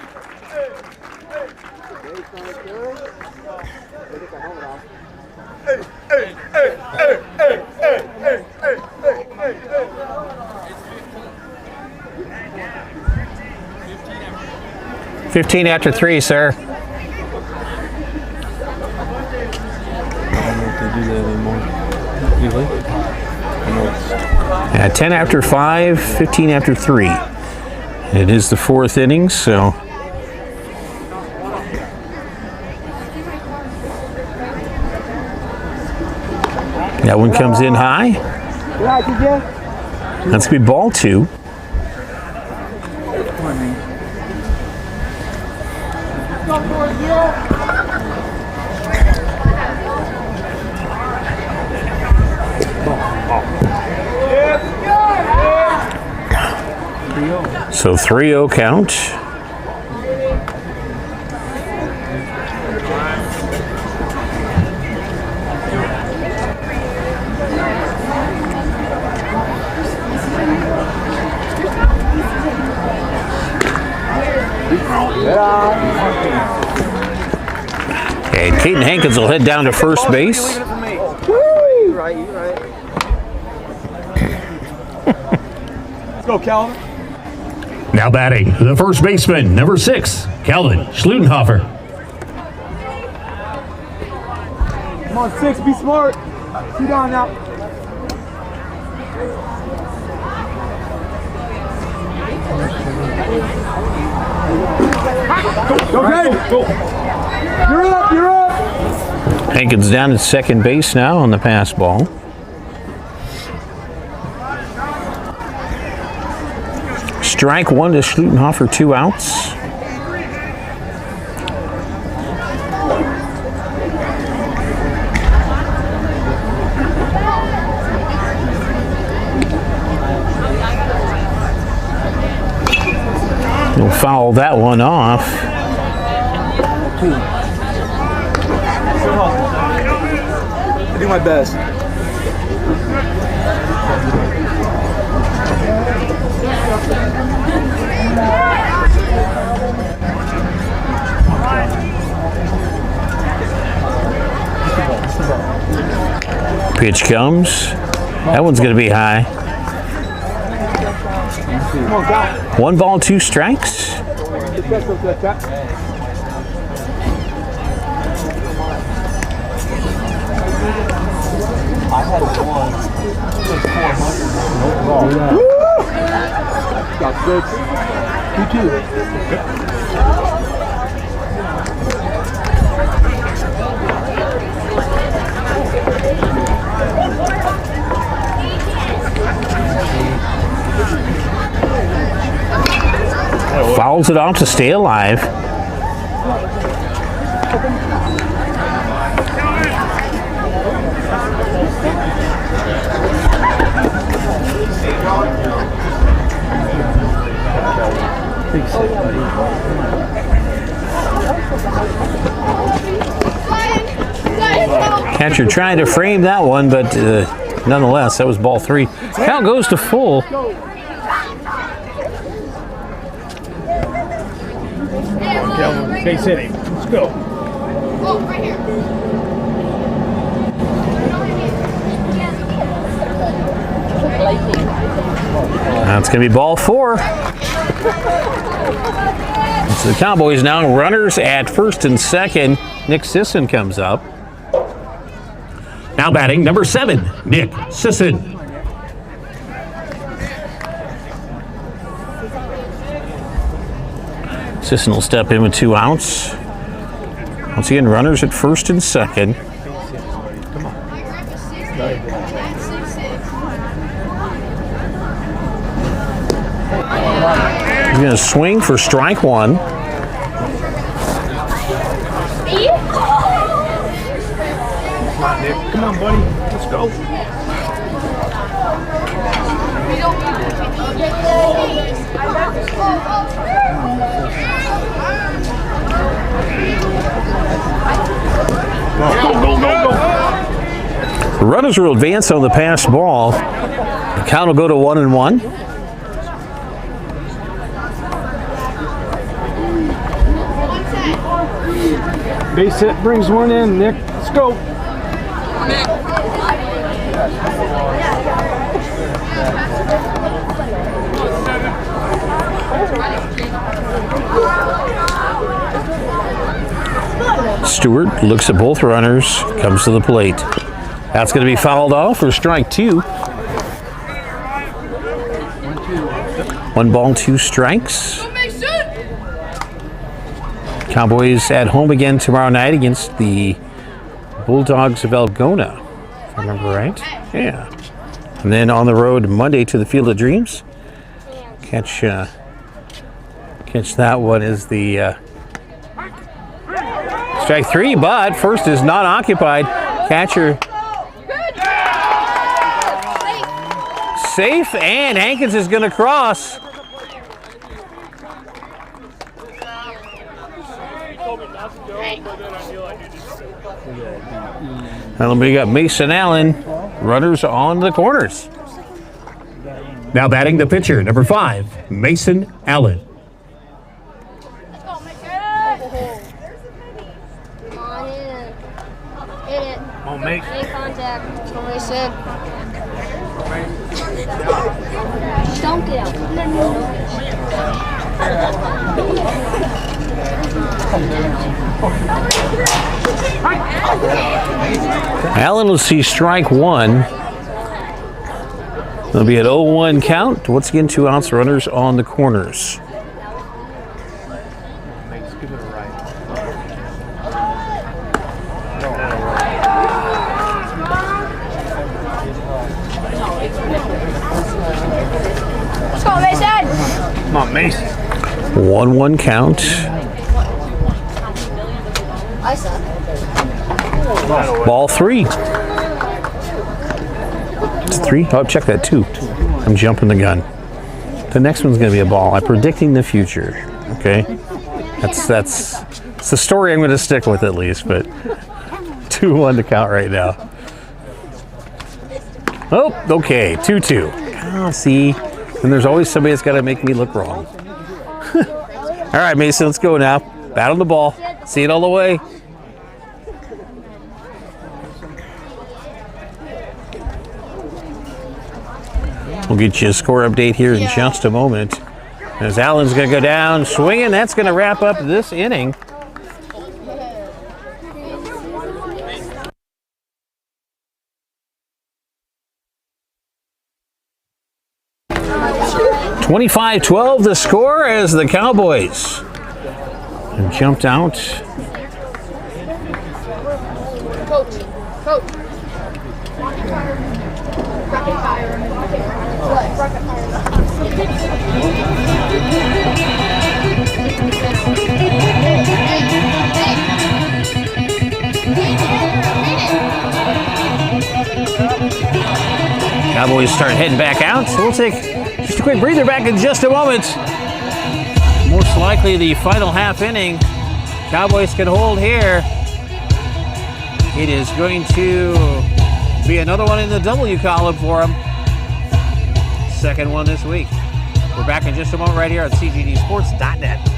"15 after 3, sir." I don't know if they do that anymore. Really? I know it's Yeah, 10 after 5, 15 after 3. It is the 4th inning, so that one comes in high. That's going to be ball 2. So 3-0 count. Okay, Caden Hankins will head down to first base. Let's go, Calvin. Now batting, the first baseman, number 6, Calvin Schlutenhofer. Come on, 6, be smart. Sit down now. Okay. Go. You're up, you're up. Hankins down at second base now on the pass ball. Strike 1 to Schlutenhofer, 2 outs. We'll foul that one off. I do my best. Pitch comes. That one's going to be high. 1 ball, 2 strikes. Got good. 2-2. Fouls it off to stay alive. Catcher trying to frame that one, but nonetheless, that was ball 3. Count goes to full. Calvin, base hitting. Let's go. Oh, right here. That's going to be ball 4. So the Cowboys now runners at first and second. Nick Sisson comes up. Now batting, number 7, Nick Sisson. Sisson will step in with 2 outs. Once again, runners at first and second. He's going to swing for strike 1. Come on, buddy. Let's go. The runners will advance on the pass ball. The count will go to 1-1. Base hit brings one in, Nick. Let's go. Stewart looks at both runners, comes to the plate. That's going to be fouled off for strike 2. 1 ball, 2 strikes. Cowboys at home again tomorrow night against the Bulldogs of Algona, if I remember right. Yeah. And then on the road Monday to the Field of Dreams. Catch that one is the strike 3, but first is not occupied. Catcher safe, and Hankins is going to cross. And we got Mason Allen, runners on the corners. Now batting the pitcher, number 5, Mason Allen. Come on in. Hit it. Come on, Mason. Make contact. That's what I said. Don't get out. Allen will see strike 1. There'll be an 0-1 count. Once again, 2 outs, runners on the corners. Let's go, Mason. Come on, Mason. 1-1 count. I suck. Ball 3. It's 3? Oh, check that, 2. I'm jumping the gun. The next one's going to be a ball. I'm predicting the future. Okay? That's it's the story I'm going to stick with at least, but 2-1 to count right now. Oh, okay, 2-2. Oh, see? And there's always somebody that's got to make me look wrong. All right, Mason, let's go now. Bat on the ball. See it all the way. We'll get you a score update here in just a moment. As Allen's going to go down swinging, that's going to wrap up this inning. (25-12) the score as the Cowboys have jumped out. Coach. Cowboys start heading back out, so we'll take just a quick breather back in just a moment. Most likely the final half inning. Cowboys can hold here. It is going to be another one in the W column for them. Second one this week. We're back in just a moment right here on CGDsports.net.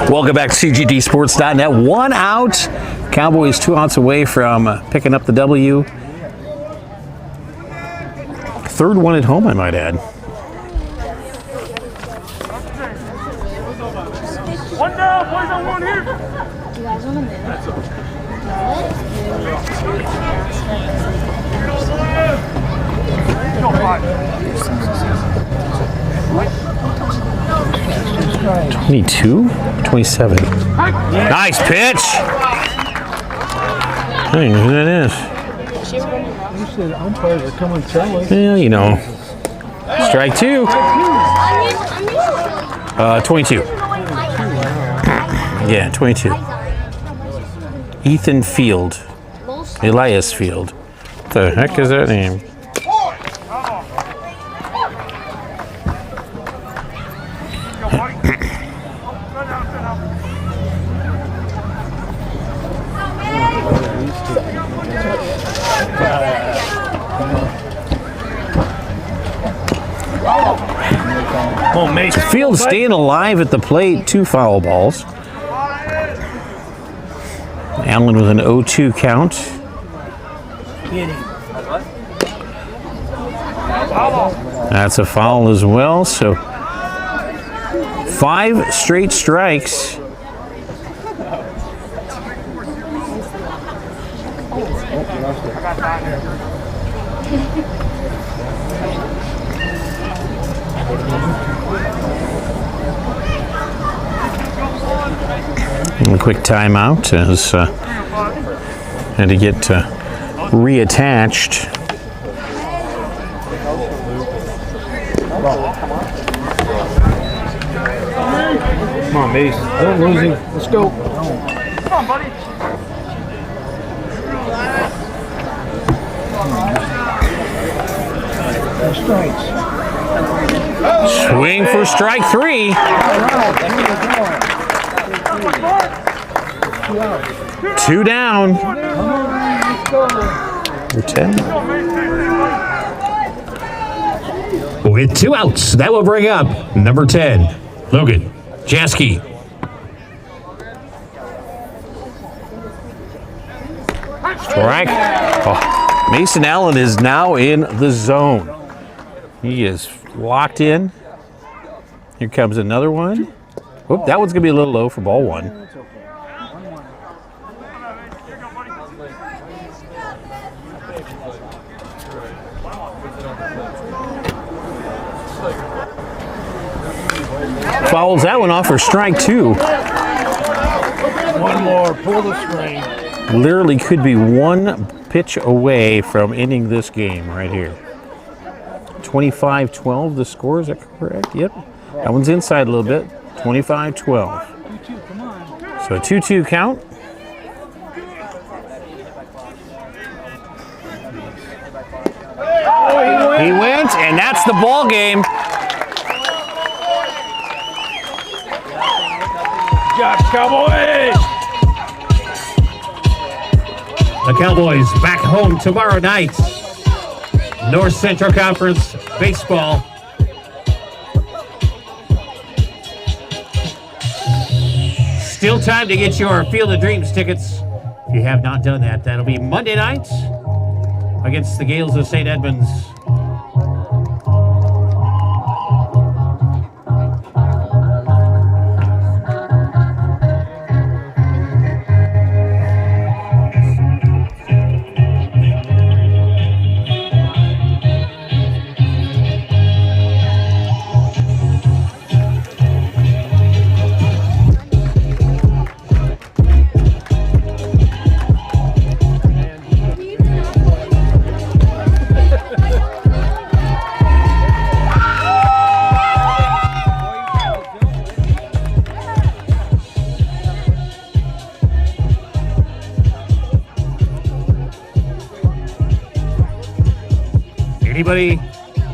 Welcome back to CGDsports.net. 1 out. Cowboys 2 outs away from picking up the W. Third one at home, I might add. One down, boys on one here. You guys want to move? Go, five. 22? 27. Nice pitch. I don't know who that is. You said umpires are coming to tell us. Well, you know. Strike 2. 22. Yeah, 22. Ethan Field. Elias Field. What the heck is that name? Oh, Mason. Field staying alive at the plate, 2 foul balls. Allen with an 0-2 count. That's a foul as well, so 5 straight strikes. And a quick timeout as had to get reattached. Come on, Mace. Don't lose him. Let's go. Come on, buddy. Strikes. Swing for strike 3. 2 down. Number 10. With 2 outs, that will bring up number 10, Logan Jaski. Strike. Oh, Mason Allen is now in the zone. He is locked in. Here comes another one. Whoop, that one's going to be a little low for ball 1. Fouls that one off for strike 2. One more. Pull the string. Literally could be 1 pitch away from ending this game right here. 25-12 the score, is that correct? Yep. That one's inside a little bit. 25-12. So a 2-2 count. He went, and that's the ball game. Job, Cowboys. The Cowboys back home tomorrow night. North Central Conference Baseball. Still time to get your Field of Dreams tickets. If you have not done that, that'll be Monday night against the Gales of St. Edmunds.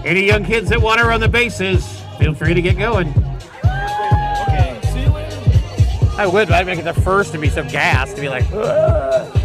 Any young kids that want to run the bases, feel free to get going. Okay, see you later. I would, but I'd make it the first to be some gas to be like, ugh.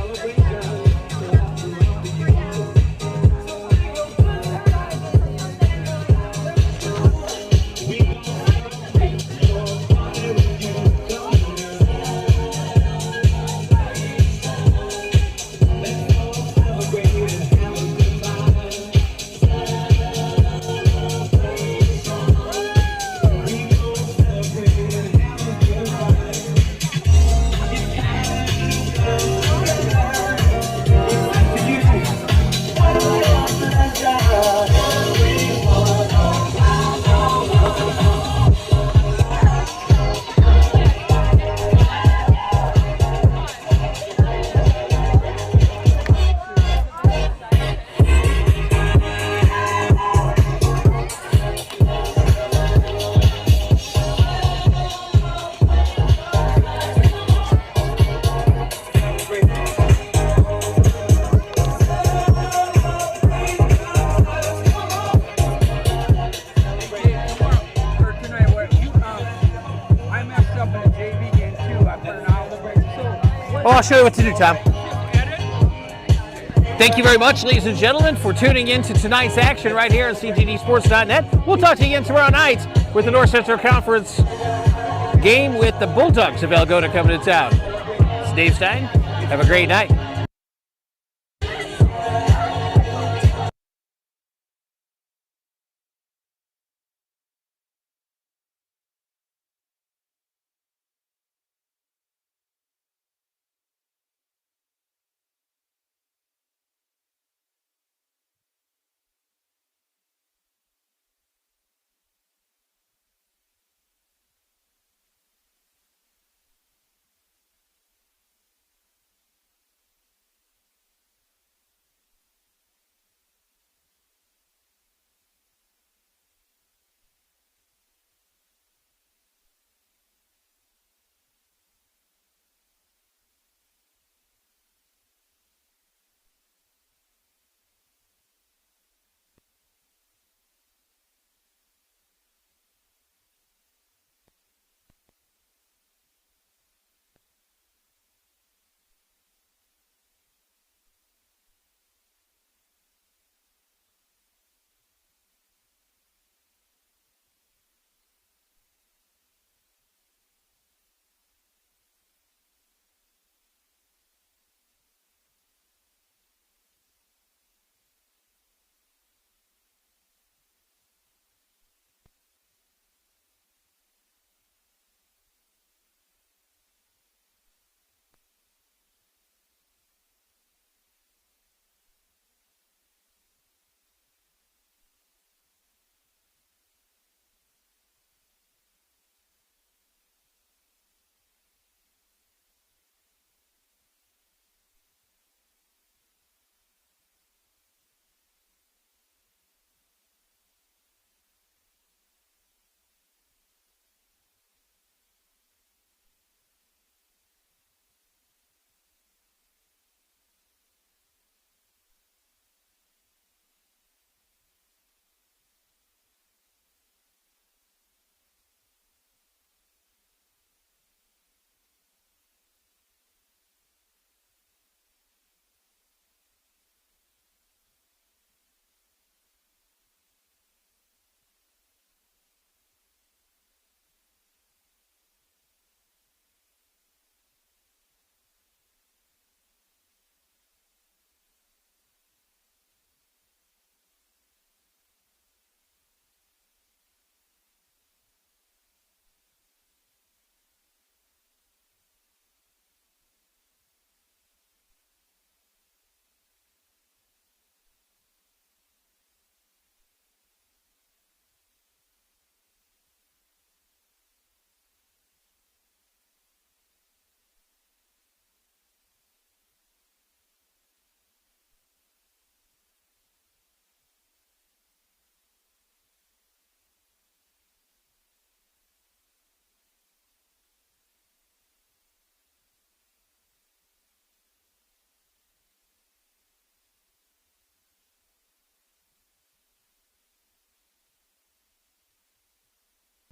Oh, I'll show you what to do, Tom. Thank you very much, ladies and gentlemen, for tuning in to tonight's action right here on CGDsports.net. We'll talk to you again tomorrow night with the North Central Conference game with the Bulldogs of Algona coming to town. It's Dave Stein. Have a great night.